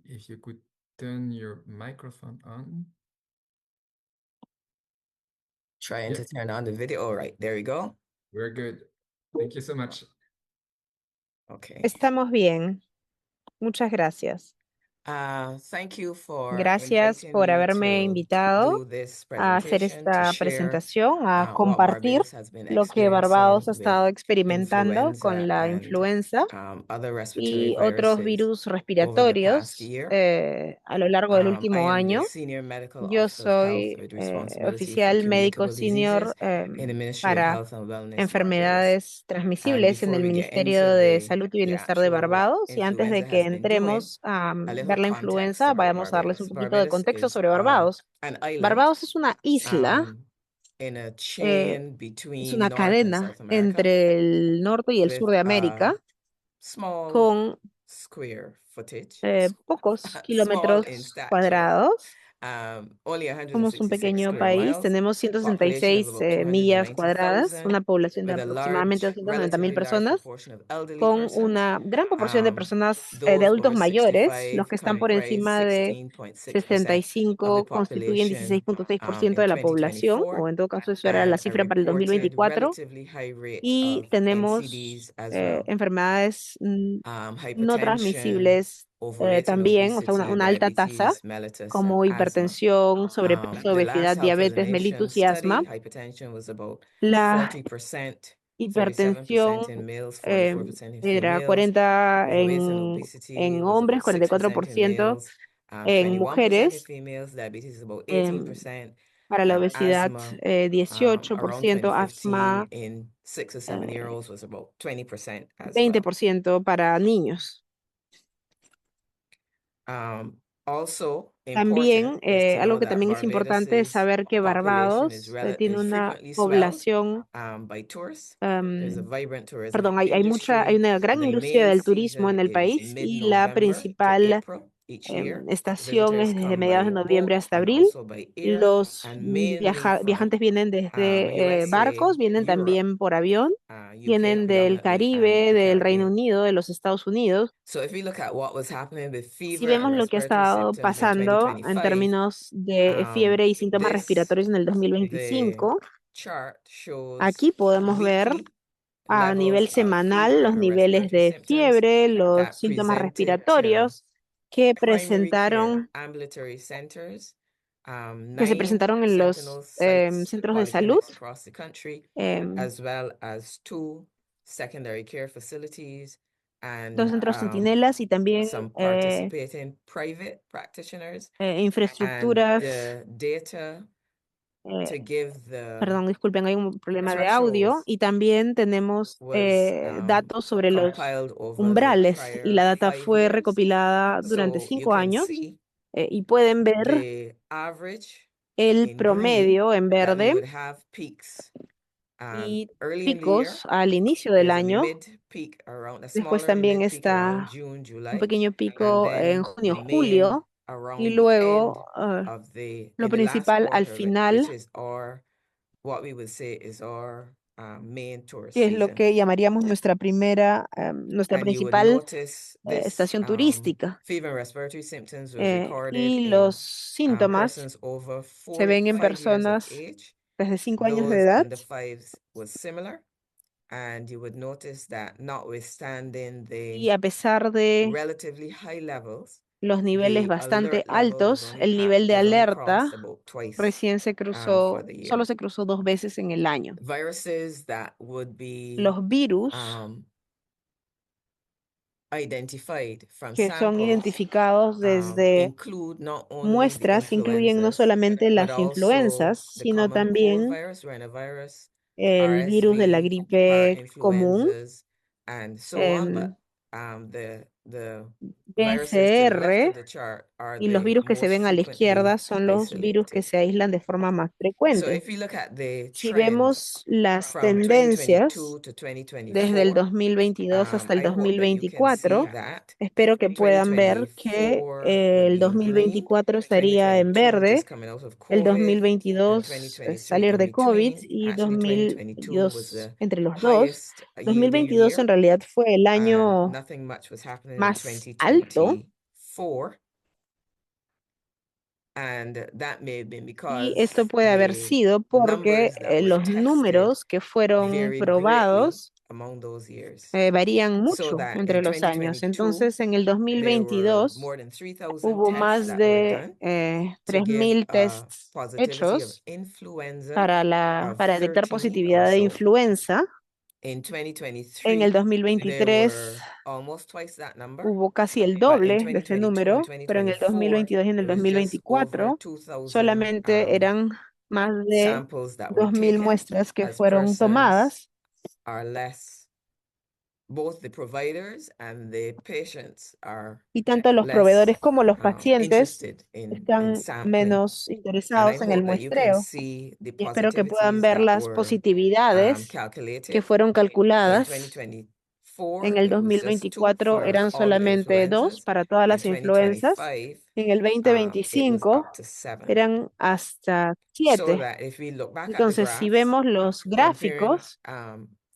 If you could turn your microphone on. Trying to Yep, turn on the video. All right, there we go. we're good. Thank you so much. Okay. Estamos bien. Muchas gracias. Thank you for Gracias inviting por me haberme to invitado do this a hacer presentation, to esta share presentación, a what compartir Barbados has been lo que Barbados experiencing ha with estado experimentando con influenza la and influenza other respiratory y otros viruses virus over the past respiratorios year. a lo largo del I último am the año. Senior Medical Yo Officer of Health soy with responsibility for oficial médico communicable senior diseases in the Ministry of para Health and Wellness, Barbados. enfermedades And transmisibles en before el we get Ministerio into de Salud y the Bienestar de actual what Barbados. Y antes de influenza que has been doing, entremos a a little ver la context influenza, about vayamos a darles un Barbados. poquito de Barbados contexto is sobre Barbados. an island Barbados es una isla, in a eh, chain es between una North and South cadena America entre el norte y el sur with de a América, small con square footage, pocos small in kilómetros stature, cuadrados. only Somos un 166 pequeño square país, miles, tenemos population of 166 about millas cuadradas, 290,000, una población de with a aproximadamente large, 290.000 relatively large personas, proportion of elderly con persons. una gran proporción de personas de Those adultos over mayores. Los 65 que están por comprise encima de 16.6% of the 65 constituyen population 16.6% in de la población, 2024, o en todo caso eso era la and a cifra para el reported 2024. relatively high rate Y of tenemos NCDs as well. enfermedades no Hypertension, transmisibles también, o sea, una alta tasa, como hipertensión, sobrepeso, obesidad, diabetes mellitus y asma. La hipertensión era 40 en hombres, 44% en mujeres. Para la obesidad, 18%, asma, 20% para niños. También, algo que también es importante es saber que Barbados tiene una población, perdón, hay una gran industria del turismo en el país y la principal estación es desde mediados de noviembre hasta abril. Los viajantes vienen desde barcos, vienen también por avión, vienen del Caribe, del Reino Unido, de los Estados Unidos. Si vemos lo que ha estado pasando en términos de fiebre y síntomas respiratorios en el 2025, aquí podemos ver a nivel semanal los niveles de fiebre, los síntomas respiratorios que se presentaron en los centros de salud, dos centros centinelas y también infraestructuras. Perdón, disculpen, hay un problema de audio y también tenemos datos sobre los umbrales y la data fue recopilada durante 5 años y pueden ver el promedio en verde y picos al inicio del año. Después también está un pequeño pico en junio, julio y luego lo principal al final, que es lo que llamaríamos nuestra principal estación turística. Y los síntomas se ven en personas desde 5 años de edad. Y a pesar de los niveles bastante altos, el nivel de alerta recién solo se cruzó 2 veces en el año. Los virus que son identificados desde muestras incluyen no solamente las influencias, sino también el virus de la gripe común, BCR, y los virus que se ven a la izquierda son los virus que se aíslan de forma más frecuente. Si vemos las tendencias desde el 2022 hasta el 2024, espero que puedan ver que el 2024 estaría en verde, el 2022 salir de COVID y 2022 entre los dos. 2022 en realidad fue el año más alto. Y esto puede haber sido porque los números que fueron probados varían mucho entre los años. Entonces, en el 2022 hubo más de 3.000 tests hechos para detectar positividad de influenza. En el 2023 hubo casi el doble de ese número, pero en el 2022 y en el 2024 solamente eran más de 2.000 muestras que fueron tomadas. Y tanto los proveedores como los pacientes están menos interesados en el muestreo. Y espero que puedan ver las positividades que fueron calculadas. En el 2024 eran solamente 2 para todas las influencias. En el 2025 eran hasta 7. Entonces, si vemos los gráficos,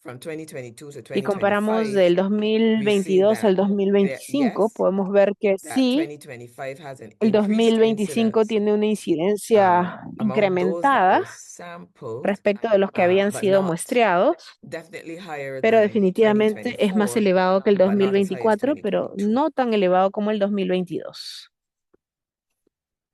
from 2022 to y comparamos 2025, del we see 2022 al that 2025, yes, podemos ver que that sí, 2025 has an el increased 2025 incidence tiene una incidencia among those that incrementada were sampled, respecto de los que habían but sido not muestreados, definitely higher pero than definitivamente es más 2024, elevado que el but not as high as 2024, pero 2022. no tan elevado como el 2022.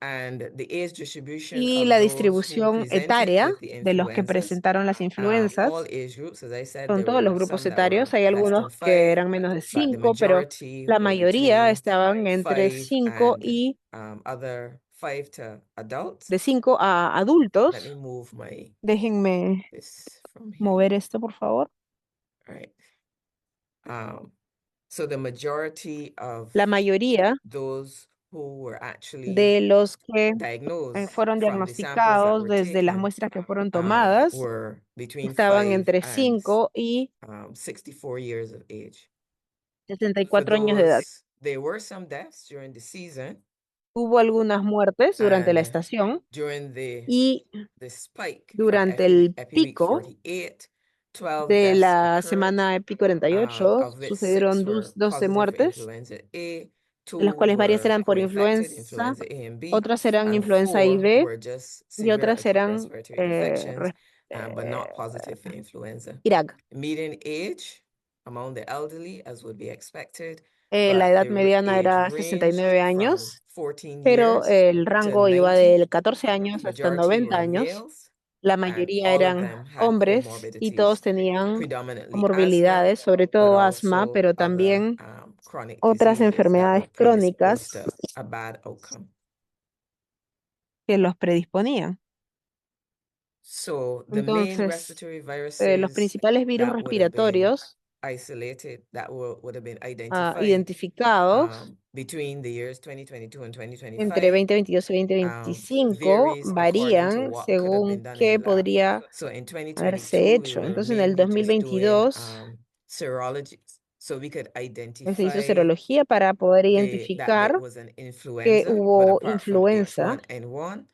And the age distribution Y of la those who distribución presented etaria with the de los que influenzas, presentaron las influencias, all age groups, as I said, son there todos los were grupos some that were etarios. Hay less algunos than que 5, eran menos de but the 5, pero majority la were mayoría between estaban entre 5 5 and y other 5 to adults. de 5 a Let me adultos. move my Déjenme this from mover here. esto, por favor. All right. So the majority of La mayoría those who were actually de los que diagnosed fueron from the samples that diagnosticados were desde las taken muestras que fueron tomadas were between estaban 5 entre and 5 y 64 years of age. For 64 años de edad. those, there were some deaths during the season Hubo algunas muertes durante la and estación during y the spike from durante el Epi Week pico 48, 12 de deaths la occurred, semana EPI 48 of which 6 sucedieron were 12 positive for muertes, influenza A, 2 de las cuales varias were eran por co-infected, influenza, influenza A and B, otras eran and influenza A y 4 B were just y severe otras acute eran respiratory infections, but not eh, positive for influenza. IRAG. Median age among the elderly, as would be expected, La but edad the mediana age era ranged 69 from años, 14 pero years el to rango iba 90. de 14 años hasta Majority 90 were años. males, La and mayoría all of eran them had hombres y todos comorbidities, tenían predominantly asthma, comorbilidades, sobre but todo asma, also pero other también chronic otras diseases that enfermedades would predispose crónicas to a bad outcome. que los predisponían. So the main Entonces, respiratory los viruses principales virus that would have been respiratorios isolated, that would have been identified identificados between the years 2022 and entre 2025 2022 y 2025 varies according to varían what could have been según done in the qué lab. podría So in haberse 2022, we hecho. were Entonces, en el mainly just doing 2022 serology, so we could se hizo identify serología para poder that identificar there was an que influenza, but hubo apart from influenza, H1N1,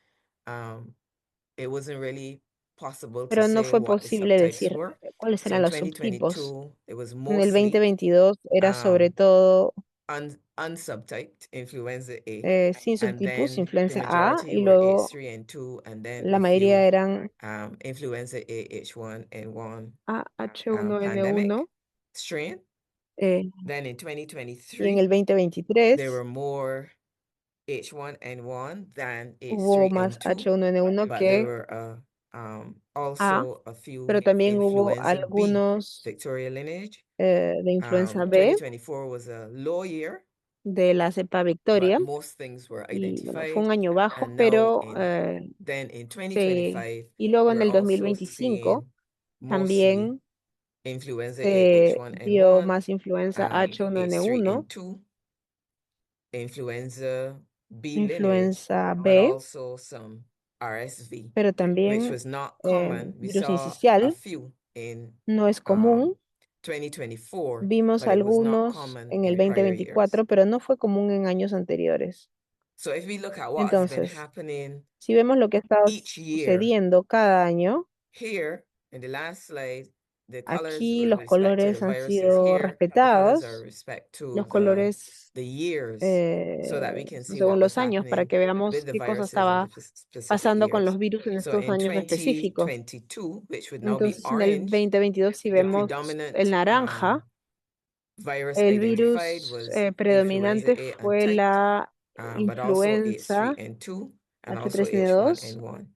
it wasn't really possible to pero no say fue what the posible subtypes decir were. cuáles So eran in los subtipos. 2022, it was En el mostly 2022 era sobre todo unsubtyped influenza A, sin and subtipos, then the influenza A, majority y were luego H3N2, and then la a mayoría few eran influenza A H1N1 H1N1. pandemic strain. eh, Then in y en 2023, el there 2023 were more H1N1 than hubo más H3N2, H1N1 but there que were A, also a few pero también hubo influenza B, algunos Victoria lineage. de influenza B 2024 was a low year, de la cepa but Victoria, most things were y bueno, fue identified. un año bajo, And now pero then in 2025, y luego en we're el also 2025 seeing mostly también influenza A se vio H1N1, más influenza H1N1, H3N2, influenza B lineage, influenza but B, also some RSV, pero which también was not common. We virus saw a incisional, few in no es común. 2024, Vimos but it was not algunos common en el in prior years. 2024, pero no fue común en años anteriores. So if we look at what has been Entonces, happening si vemos lo que ha estado each year, sucediendo cada año, here in the last slide, the colors aquí with los respect to colores the han viruses sido here, the colors are respetados, with respect to los colores the years, so that we can see según what was los años, para happening que veamos with the qué cosa viruses in the estaba specific pasando con years. los virus en So estos in años específicos. 2022, which would now be Entonces, en el orange, 2022, si the vemos predominant el naranja, virus el identified virus was influenza predominante A and fue type, la but also influenza H3N2 and also H3N2. H1N1.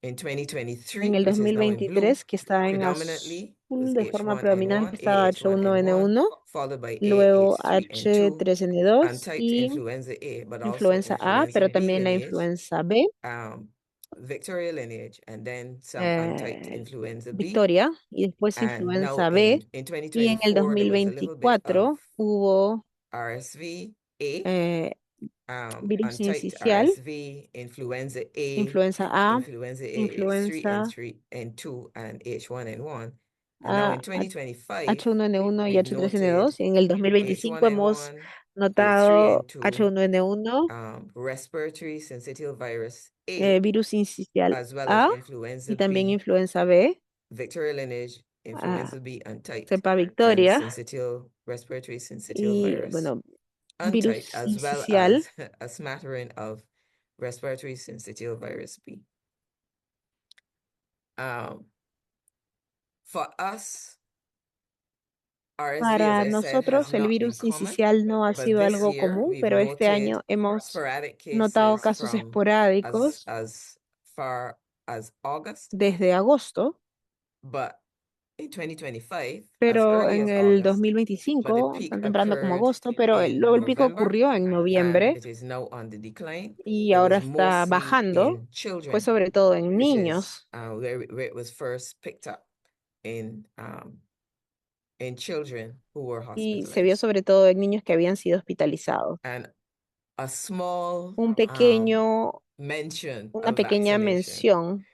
In En 2023, el which is now in blue, 2023, que está en predominantly was azul de forma predominante, H1N1, estaba AH1N1, H1N1, followed by luego AH3N2, H3N2 untyped y influenza A, but also influenza A, influenza pero B también la lineage, influenza B, Victoria lineage, and then some untyped influenza B. Victoria, y después And now influenza B. in Y en el 2024, there was a little bit of 2024 hubo RSV A, virus untyped incisional, RSV, influenza A, influenza A, influenza A, influenza H3N2, and H1N1. And now A, in 2025, H1N1 y we've noted H3N2. Y en el 2025 hemos H1N1, notado H3N2, H1N1, respiratory syncytial virus A, virus incisional as well as A influenza y también B, influenza B, Victoria lineage, influenza B, and type, cepa and Victoria syncytial respiratory syncytial y, virus, bueno, virus untype, as well sincicial. as a smattering of respiratory syncytial virus B. For us, RSV, as Para I said, has nosotros el not been virus common, sincicial no ha but sido this algo year común, we've pero este noted año hemos sporadic notado cases casos from esporádicos as far as August, desde agosto, but in 2025, as pero early en as el August, but the 2025, peak tan temprano como occurred agosto, pero in luego el pico November, ocurrió en and noviembre it is now on the decline. y It ahora was está mostly bajando. in Fue children, sobre todo en which is niños where it was first picked up in children who were y se vio hospitalized. sobre todo en niños que habían sido hospitalizados. And a small Un pequeño, mention una of pequeña vaccination mención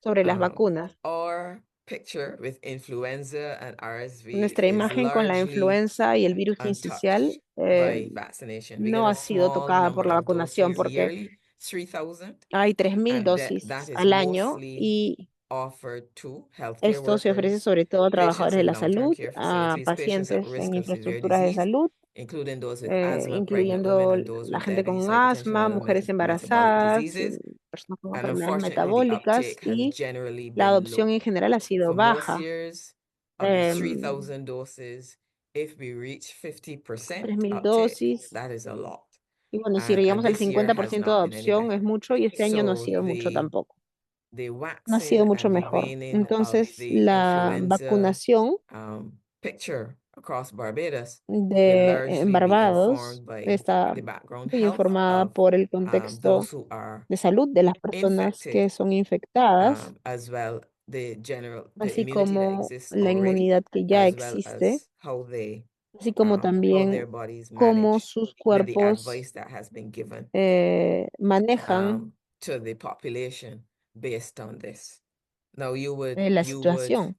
sobre las vacunas. or picture with influenza and RSV Nuestra is imagen con la largely influenza y el virus sincicial untouched by vaccination. We get no a ha sido small tocada por number la of vacunación doses porque yearly, 3,000, hay 3.000 and that dosis is al año mostly y offered to healthcare esto se ofrece workers, sobre todo a patients trabajadores de in la long-term salud, care a facilities, patients at pacientes en risk of severe infraestructuras de disease, salud, including those with asthma, pregnant women, incluyendo and those la with gente diabetes, con hypertension, asma, and other mujeres metabolic embarazadas, diseases. personas con And enfermedades unfortunately, the metabólicas uptake has y generally la been adopción low. en general ha sido For most baja. years, of the Em, 3,000 doses, if we reach 50% 3.000 uptake, dosis. that is a lot. Y bueno, si And llegamos al this year has 50% de not been any adopción es better. mucho y este año no ha So sido mucho tampoco. the No ha sido waxing mucho and the mejor. waning of Entonces, the la influenza vacunación picture across Barbados will en largely be Barbados informed by está the background muy health informada of por el contexto those who are de salud de las personas infected, que son infectadas, as well the así immunity that como exists la already, inmunidad que ya as well existe, as how así como their también bodies cómo manage sus the cuerpos advice that has been given manejan to the population based on this. Now you would la situación.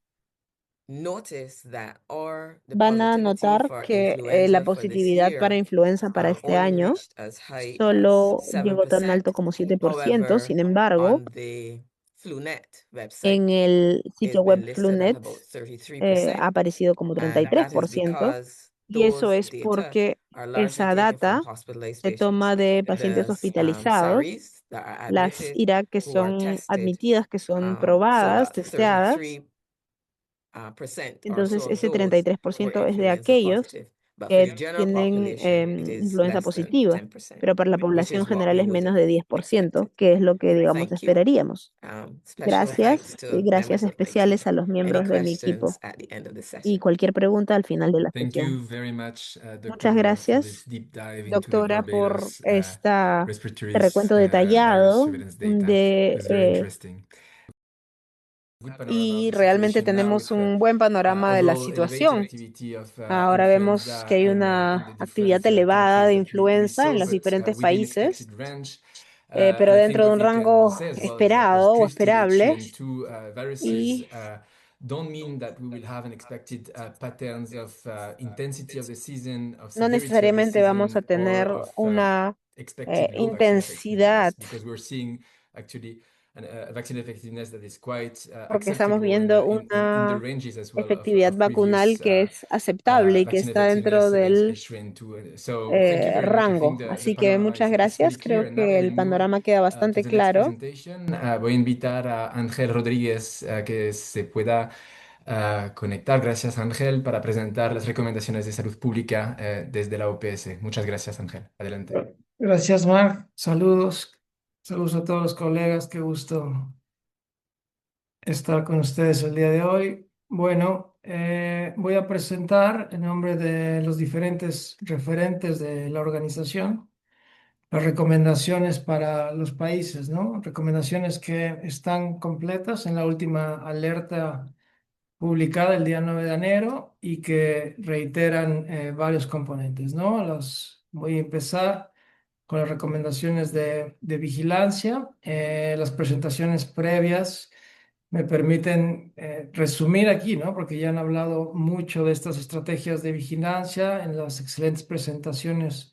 notice that the Van a positivity notar for que la influenza for this positividad para year influenza para este only año reached as high as solo llegó tan 7%. alto como 7%. Sin However, embargo, on the FluNet website, en el sitio it's web been listed at FluNet about ha 33%, aparecido como and that is 33%, because y eso those es data porque are largely esa taken from data hospitalized se patients. toma de pacientes The hospitalizados, SARIs that are las admitted IRA que who are son tested, admitidas, que son so probadas, that testeadas. 33% or Entonces, so of ese those were 33% es de influenza aquellos positive. But for the que general tienen population, it is influenza less than positiva, 10%, pero para la which población is what general we es would menos have de 10%, expected. que es lo que, digamos, Thank you. esperaríamos. Special thanks Gracias y to gracias members of my team. especiales a los Any miembros de mi equipo. questions at the end of the Y session? cualquier pregunta al final de la Thank sesión. you very much, Muchas Doctor, for this gracias, deep dive into the doctora, por Barbados este respiratory recuento virus detallado surveillance data. It was very interesting. Good panorama of y the realmente situation now tenemos with the un buen panorama de la overall elevated situación. activity of Ahora vemos que influenza hay in una the actividad different elevada de countries that we influenza en saw, los but diferentes within países, expected range. pero And I think dentro de what un we can rango say as well is that those esperado o drifted esperable. HN2 viruses Y don't mean that we will have unexpected patterns of intensity of the season, of no severity of the necesariamente vamos a season, or tener of una expected low vaccine intensidad, effectiveness, because we're seeing actually a vaccine effectiveness that is quite porque estamos acceptable and viendo in the una ranges as well efectividad of vacunal previous que es aceptable y que vaccine está dentro effectiveness against del H3N2. So thank you very much. I think rango. the Así que panorama muchas is really gracias. clear. Creo And now que el we'll move panorama queda to bastante the next claro. presentation. Voy a invitar a Ángel Rodríguez que se pueda conectar. Gracias, Ángel, para presentar las recomendaciones de salud pública desde la OPS. Muchas gracias, Ángel. Adelante. Gracias, Marc. Saludos. Saludos a todos los colegas. Qué gusto estar con ustedes el día de hoy. Bueno, voy a presentar en nombre de los diferentes referentes de la organización las recomendaciones para los países, ¿no? Recomendaciones que están completas en la última alerta publicada el día 9 de enero y que reiteran varios componentes, ¿no? Voy a empezar con las recomendaciones de vigilancia. Las presentaciones previas me permiten resumir aquí, ¿no? Porque ya han hablado mucho de estas estrategias de vigilancia en las excelentes presentaciones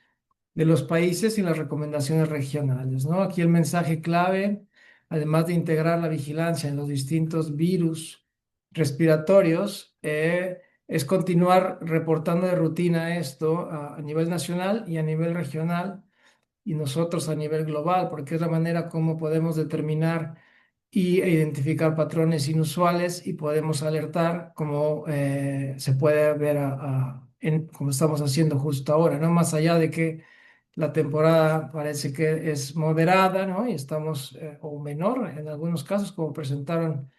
de los países y las recomendaciones regionales, ¿no? Aquí el mensaje clave, además de integrar la vigilancia en los distintos virus respiratorios, es continuar reportando de rutina esto a nivel nacional y a nivel regional y nosotros a nivel global, porque es la manera como podemos determinar e identificar patrones inusuales y podemos alertar como se puede ver como estamos haciendo justo ahora, ¿no? Más allá de que la temporada parece que es moderada, ¿no? Y estamos, o menor en algunos casos, como presentaron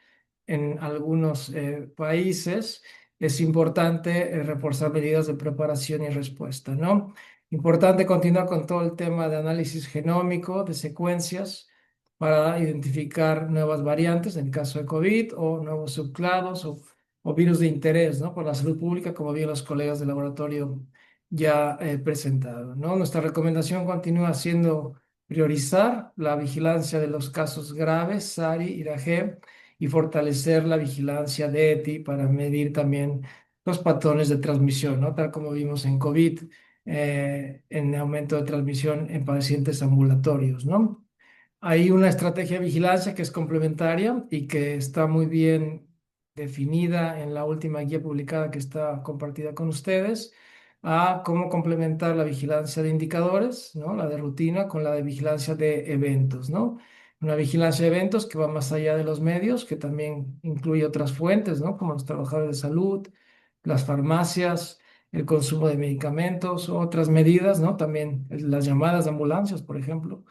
en algunos países, es importante reforzar medidas de preparación y respuesta, ¿no? Importante continuar con todo el tema de análisis genómico, de secuencias, para identificar nuevas variantes, en el caso de COVID, o nuevos subclados o virus de interés, ¿no? Por la salud pública, como bien los colegas del laboratorio ya presentaron, ¿no? Nuestra recomendación continúa siendo priorizar la vigilancia de los casos graves, SARI y RAGE, y fortalecer la vigilancia de ETI para medir también los patrones de transmisión, ¿no? Tal como vimos en COVID, en aumento de transmisión en pacientes ambulatorios, ¿no? Hay una estrategia de vigilancia que es complementaria y que está muy bien definida en la última guía publicada que está compartida con ustedes, a cómo complementar la vigilancia de indicadores, ¿no? La de rutina con la de vigilancia de eventos, ¿no? Una vigilancia de eventos que va más allá de los medios, que también incluye otras fuentes, ¿no? Como los trabajadores de salud, las farmacias, el consumo de medicamentos, otras medidas, ¿no? También las llamadas de ambulancias, por ejemplo,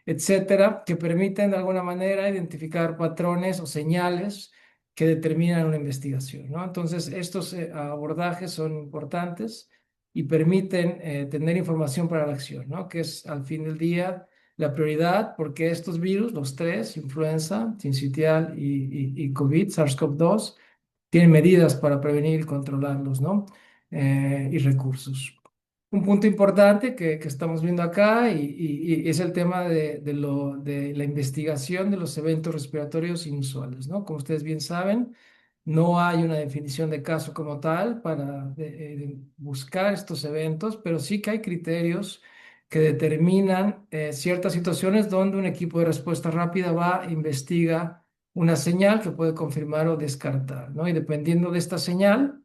etcétera, que permiten de alguna manera identificar patrones o señales que determinan una investigación, ¿no? Entonces, estos abordajes son importantes y permiten tener información para la acción, ¿no? Que es al fin del día la prioridad, porque estos virus, los tres, influenza, sincitial y COVID, SARS-CoV-2, tienen medidas para prevenir y controlarlos, ¿no? Y recursos. Un punto importante que estamos viendo acá y es el tema de la investigación de los eventos respiratorios inusuales, ¿no? Como ustedes bien saben, no hay una definición de caso como tal para buscar estos eventos, pero sí que hay criterios que determinan ciertas situaciones donde un equipo de respuesta rápida va e investiga una señal que puede confirmar o descartar, ¿no? Y dependiendo de esta señal,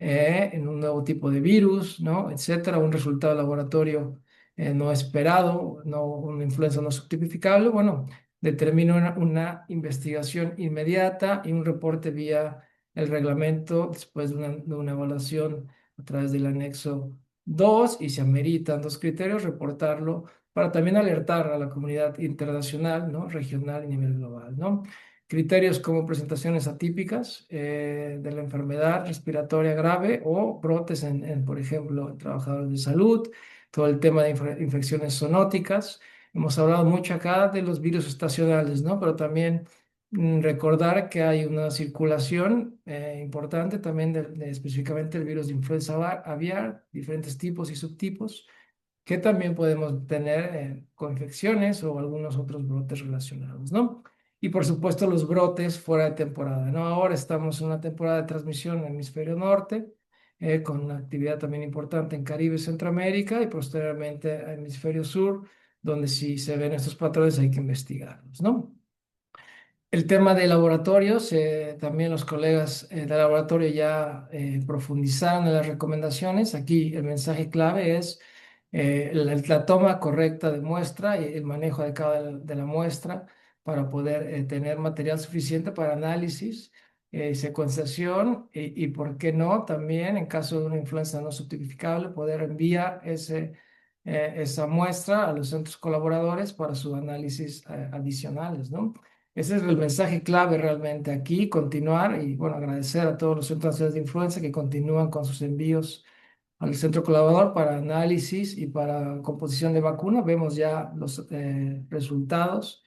en un nuevo tipo de virus, ¿no? Etcétera, un resultado de laboratorio no esperado, no, una influenza no subtipificable, bueno, determina una investigación inmediata y un reporte vía el reglamento después de una evaluación a través del anexo 2 y se ameritan dos criterios, reportarlo para también alertar a la comunidad internacional, ¿no? Regional y nivel global, ¿no? Criterios como presentaciones atípicas de la enfermedad respiratoria grave o brotes por ejemplo, en trabajadores de salud, todo el tema de infecciones zoonóticas. Hemos hablado mucho acá de los virus estacionales, ¿no? Pero también recordar que hay una circulación importante también específicamente el virus de influenza aviar, diferentes tipos y subtipos, que también podemos tener coinfecciones o algunos otros brotes relacionados, ¿no? Y por supuesto los brotes fuera de temporada, ¿no? Ahora estamos en una temporada de transmisión en el hemisferio norte, con una actividad también importante en Caribe y Centroamérica y posteriormente en hemisferio sur, donde si se ven estos patrones hay que investigarlos, ¿no? El tema de laboratorios, también los colegas de laboratorio ya profundizaron en las recomendaciones. Aquí el mensaje clave es la toma correcta de muestra y el manejo adecuado de la muestra para poder tener material suficiente para análisis, secuenciación y, ¿por qué no? También en caso de una influenza no subtipificable, poder enviar esa muestra a los centros colaboradores para sus análisis adicionales, ¿no? Ese es el mensaje clave realmente aquí, continuar y bueno, agradecer a todos los centros nacionales de influenza que continúan con sus envíos al centro colaborador para análisis y para composición de vacuna. Vemos ya los resultados,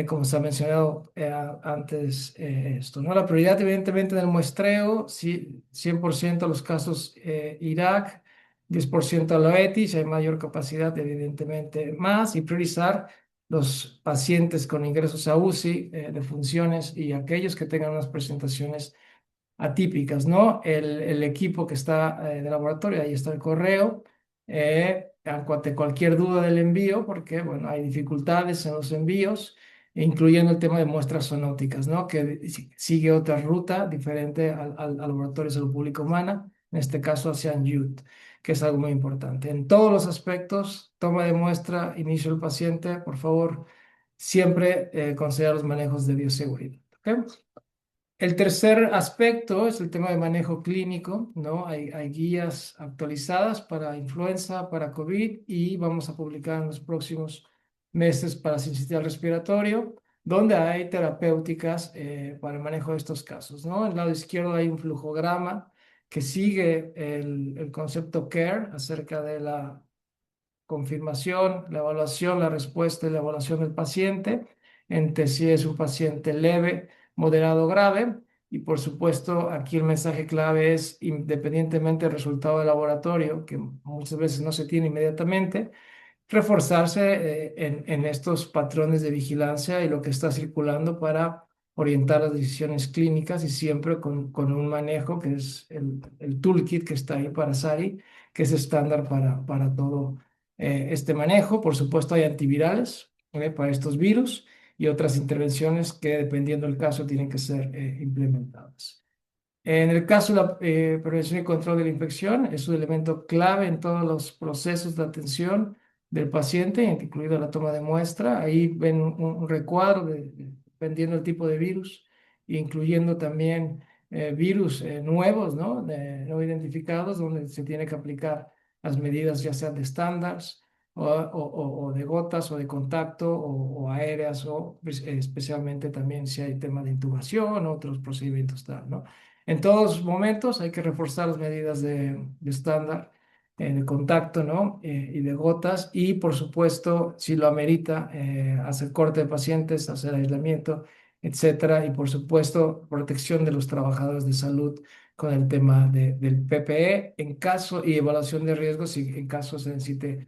como se ha mencionado antes esto, ¿no? La prioridad evidentemente en el muestreo, sí, 100% los casos Irak, 10% a la ETI, si hay mayor capacidad evidentemente más y priorizar los pacientes con ingresos a UCI de funciones y aquellos que tengan unas presentaciones atípicas, ¿no? El equipo que está de laboratorio, ahí está el correo, ante cualquier duda del envío, porque, bueno, hay dificultades en los envíos, incluyendo el tema de muestras zoonóticas, ¿no? Que sigue otra ruta diferente al Laboratorio de Salud Pública Humana, en este caso hacia UT, que es algo muy importante. En todos los aspectos, toma de muestra, inicio del paciente, por favor, siempre considerar los manejos de bioseguridad. ¿Ok? El tercer aspecto es el tema de manejo clínico, ¿no? Hay guías actualizadas para influenza, para COVID y vamos a publicar en los próximos meses para sincitial respiratorio, donde hay terapéuticas para el manejo de estos casos, ¿no? En el lado izquierdo hay un flujograma que sigue el concepto CARE acerca de la confirmación, la evaluación, la respuesta y la evaluación del paciente, entre si es un paciente leve, moderado o grave. Y por supuesto, aquí el mensaje clave es, independientemente del resultado del laboratorio, que muchas veces no se tiene inmediatamente, reforzarse en estos patrones de vigilancia y lo que está circulando para orientar las decisiones clínicas y siempre con un manejo que es el toolkit que está ahí para SARI, que es estándar para todo este manejo. Por supuesto, hay antivirales para estos virus y otras intervenciones que, dependiendo del caso, tienen que ser implementadas. En el caso de la prevención y control de la infección, es un elemento clave en todos los procesos de atención del paciente, incluido la toma de muestra. Ahí ven un recuadro dependiendo del tipo de virus, incluyendo también virus nuevos, ¿no? No identificados, donde se tiene que aplicar las medidas ya sean de estándares o de gotas o de contacto o aéreas o pues, especialmente también si hay tema de intubación, otros procedimientos tal, ¿no? En todos momentos hay que reforzar las medidas de estándar, de contacto, ¿no? Y de gotas. Y por supuesto, si lo amerita, hacer corte de pacientes, hacer aislamiento, etcétera. Y por supuesto, protección de los trabajadores de salud con el tema del PPE en caso y evaluación de riesgos y en caso se necesite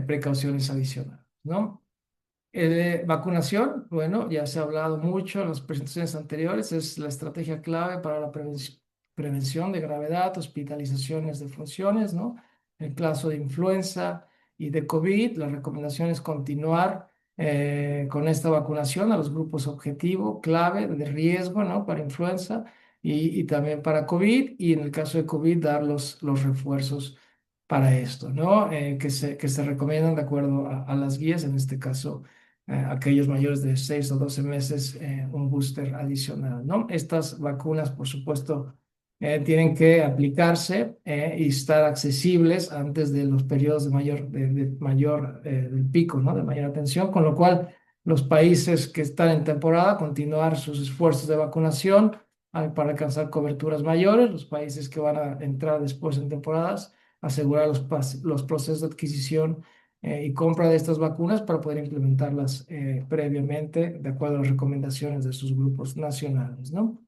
precauciones adicionales, ¿no? Vacunación, bueno, ya se ha hablado mucho en las presentaciones anteriores, es la estrategia clave para la prevención de gravedad, hospitalizaciones de funciones, ¿no? En el caso de influenza y de COVID, la recomendación es continuar con esta vacunación a los grupos objetivo, clave, de riesgo, ¿no? Para influenza y también para COVID, y en el caso de COVID, dar los refuerzos para esto, ¿no? Que se recomiendan de acuerdo a las guías, en este caso aquellos mayores de 6 o 12 meses un booster adicional, ¿no? Estas vacunas, por supuesto, tienen que aplicarse y estar accesibles antes de los periodos de mayor del pico, ¿no? De mayor atención, con lo cual los países que están en temporada continuar sus esfuerzos de vacunación para alcanzar coberturas mayores, los países que van a entrar después en temporadas, asegurar los procesos de adquisición y compra de estas vacunas para poder implementarlas previamente de acuerdo a las recomendaciones de sus grupos nacionales, ¿no?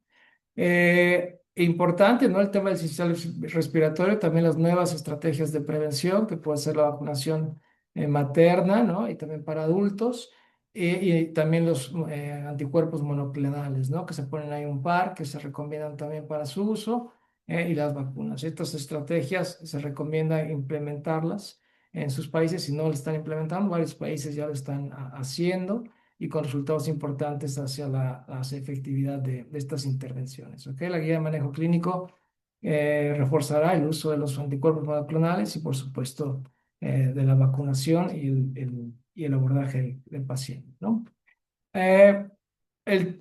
Importante, ¿no? El tema del sistema respiratorio, también las nuevas estrategias de prevención, que puede ser la vacunación materna, ¿no? Y también para adultos, y también los anticuerpos monoclonales, ¿no? Que se ponen ahí un par, que se recomiendan también para su uso, y las vacunas. Estas estrategias se recomienda implementarlas en sus países. Si no lo están implementando, varios países ya lo están haciendo y con resultados importantes hacia la efectividad de estas intervenciones. ¿Okay? La guía de manejo clínico reforzará el uso de los anticuerpos monoclonales y, por supuesto, de la vacunación y el abordaje del paciente, ¿no? Eh,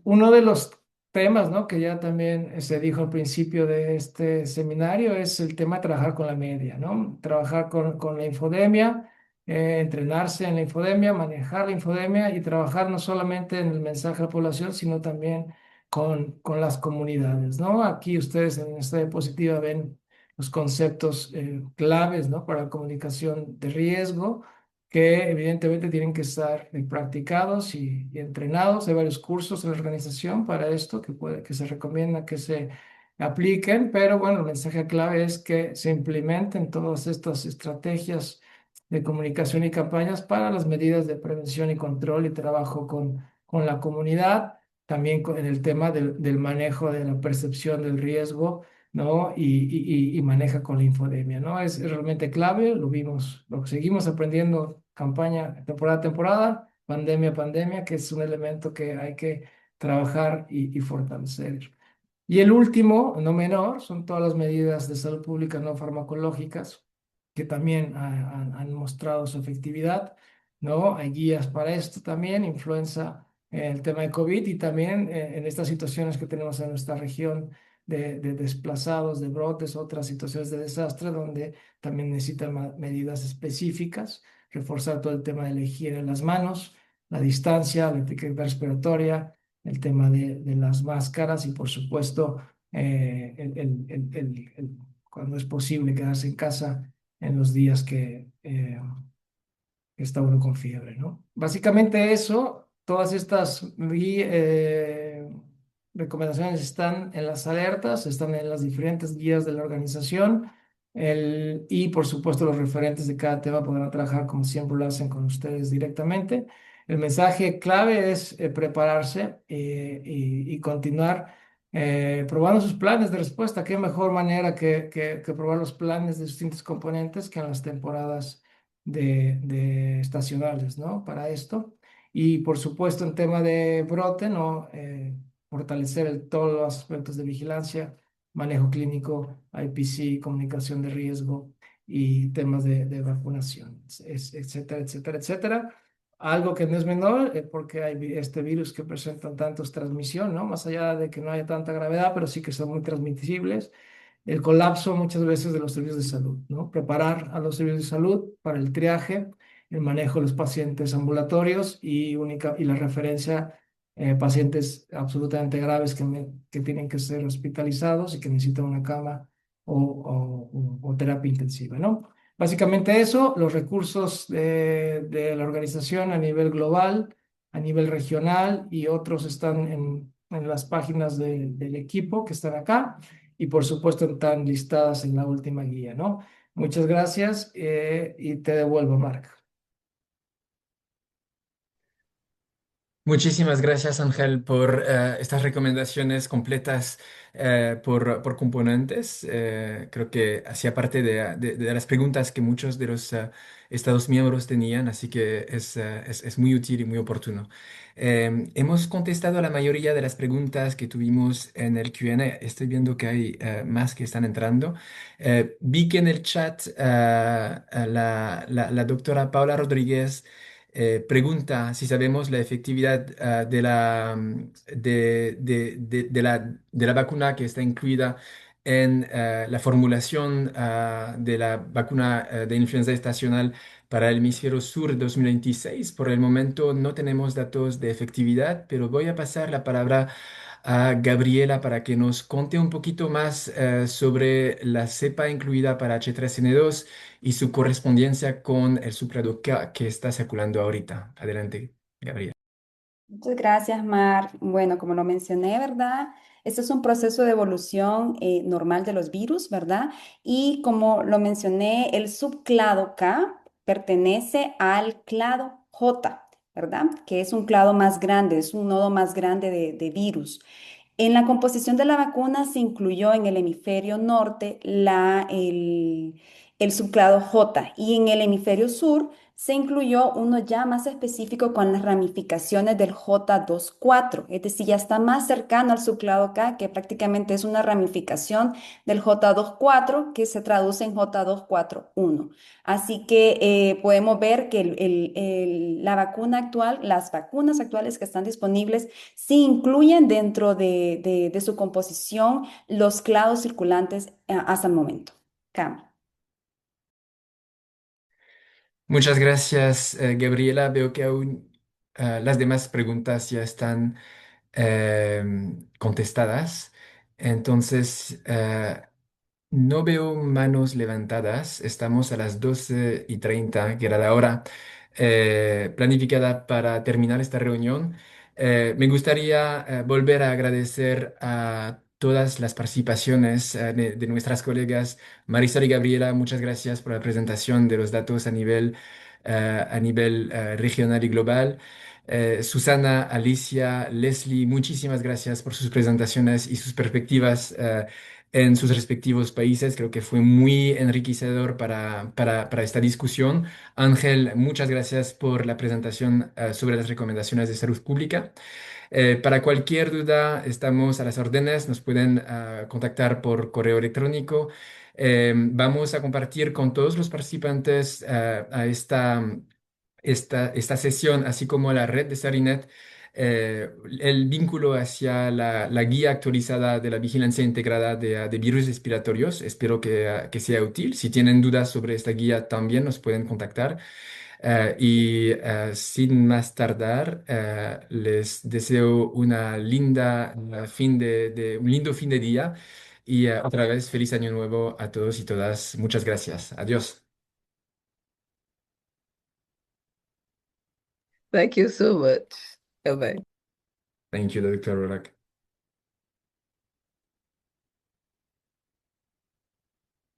uno de los temas, ¿no? Que ya también se dijo al principio de este seminario es el tema de trabajar con la media, ¿no? Trabajar con la infodemia, entrenarse en la infodemia, manejar la infodemia y trabajar no solamente en el mensaje a la población, sino también con las comunidades, ¿no? Aquí ustedes en esta diapositiva ven los conceptos claves, ¿no? Para la comunicación de riesgo que evidentemente tienen que estar practicados y entrenados. Hay varios cursos en la organización para esto que se recomienda que se apliquen, pero bueno, el mensaje clave es que se implementen todas estas estrategias de comunicación y campañas para las medidas de prevención y control y trabajo con la comunidad, también en el tema del manejo de la percepción del riesgo, ¿no? Y maneja con la infodemia, ¿no? Es realmente clave, lo vimos, lo seguimos aprendiendo campaña, temporada a temporada, pandemia, que es un elemento que hay que trabajar y fortalecer. Y el último, no menor, son todas las medidas de salud pública no farmacológicas que también han mostrado su efectividad, ¿no? Hay guías para esto también, influenza, el tema de COVID y también en estas situaciones que tenemos en nuestra región de desplazados, de brotes, otras situaciones de desastre donde también necesitan medidas específicas, reforzar todo el tema de la higiene de las manos, la distancia, la etiqueta respiratoria, el tema de las máscaras y por supuesto cuando es posible quedarse en casa en los días que está uno con fiebre, ¿no? Básicamente eso, todas estas recomendaciones están en las alertas, están en las diferentes guías de la organización y por supuesto los referentes de cada tema podrán trabajar como siempre lo hacen con ustedes directamente. El mensaje clave es prepararse y continuar probando sus planes de respuesta. ¿Qué mejor manera que probar los planes de distintos componentes que en las temporadas de estacionales, ¿no? Para esto. Y por supuesto, en tema de brote, ¿no? Fortalecer todos los aspectos de vigilancia, manejo clínico, IPC, comunicación de riesgo y temas de vacunación, etcétera, etcétera, etcétera. Algo que no es menor, porque hay este virus que presenta tantos transmisión, ¿no? Más allá de que no haya tanta gravedad, pero sí que son muy transmisibles el colapso muchas veces de los servicios de salud, ¿no? Preparar a los servicios de salud para el triaje, el manejo de los pacientes ambulatorios y la referencia pacientes absolutamente graves que tienen que ser hospitalizados y que necesitan una cama o terapia intensiva, ¿no? Básicamente eso, los recursos de la organización a nivel global, a nivel regional y otros están en las páginas del equipo que están acá y por supuesto están listadas en la última guía, ¿no? Muchas gracias y te devuelvo, Marc. Muchísimas gracias, Ángel, por estas recomendaciones completas por componentes. Creo que hacía parte de las preguntas que muchos de los Estados miembros tenían, así que es muy útil y muy oportuno. Hemos contestado a la mayoría de las preguntas que tuvimos en el Q&A. Estoy viendo que hay más que están entrando. Vi que en el chat la doctora Paula Rodríguez pregunta si sabemos la efectividad de la vacuna que está incluida en la formulación de la vacuna de influenza estacional para el hemisferio sur 2026. Por el momento no tenemos datos de efectividad, pero voy a pasar la palabra a Gabriela para que nos conte un poquito más sobre la cepa incluida para H3N2 y su correspondencia con el suprado que está circulando ahorita. Adelante, Gabriela. Muchas gracias, Mar. Bueno, como lo mencioné, ¿verdad? Este es un proceso de evolución normal de los virus, ¿verdad? Y como lo mencioné, el subclado K pertenece al clado J, ¿verdad? Que es un clado más grande, es un nodo más grande de virus. En la composición de la vacuna se incluyó en el hemisferio norte el subclado J y en el hemisferio sur se incluyó uno ya más específico con las ramificaciones del J24, es decir, ya está más cercano al subclado K, que prácticamente es una ramificación del J24 que se traduce en J241. Así que podemos ver que la vacuna actual, las vacunas actuales que están disponibles, sí incluyen dentro de su composición los clados circulantes hasta el momento. Cam. Muchas gracias, Gabriela. Veo que aún las demás preguntas ya están contestadas. Entonces, no veo manos levantadas. Estamos a las 12:30, que era la hora planificada para terminar esta reunión. Me gustaría volver a agradecer a todas las participaciones de nuestras colegas Marisol y Gabriela. Muchas gracias por la presentación de los datos a nivel regional y global. Susana, Alicia, Leslie, muchísimas gracias por sus presentaciones y sus perspectivas en sus respectivos países. Creo que fue muy enriquecedor para esta discusión. Ángel, muchas gracias por la presentación sobre las recomendaciones de salud pública. Para cualquier duda, estamos a las órdenes. Nos pueden contactar por correo electrónico. Vamos a compartir con todos los participantes a esta sesión, así como a la red de Sarinet, el vínculo hacia la guía actualizada de la vigilancia integrada de virus respiratorios. Espero que sea útil. Si tienen dudas sobre esta guía, también nos pueden contactar. Sin más tardar, les deseo una linda un lindo fin de día y otra vez feliz año nuevo a todos y todas. Muchas gracias. Adiós. Thank you so much. Bye-bye. Thank you, Dr. Rorak.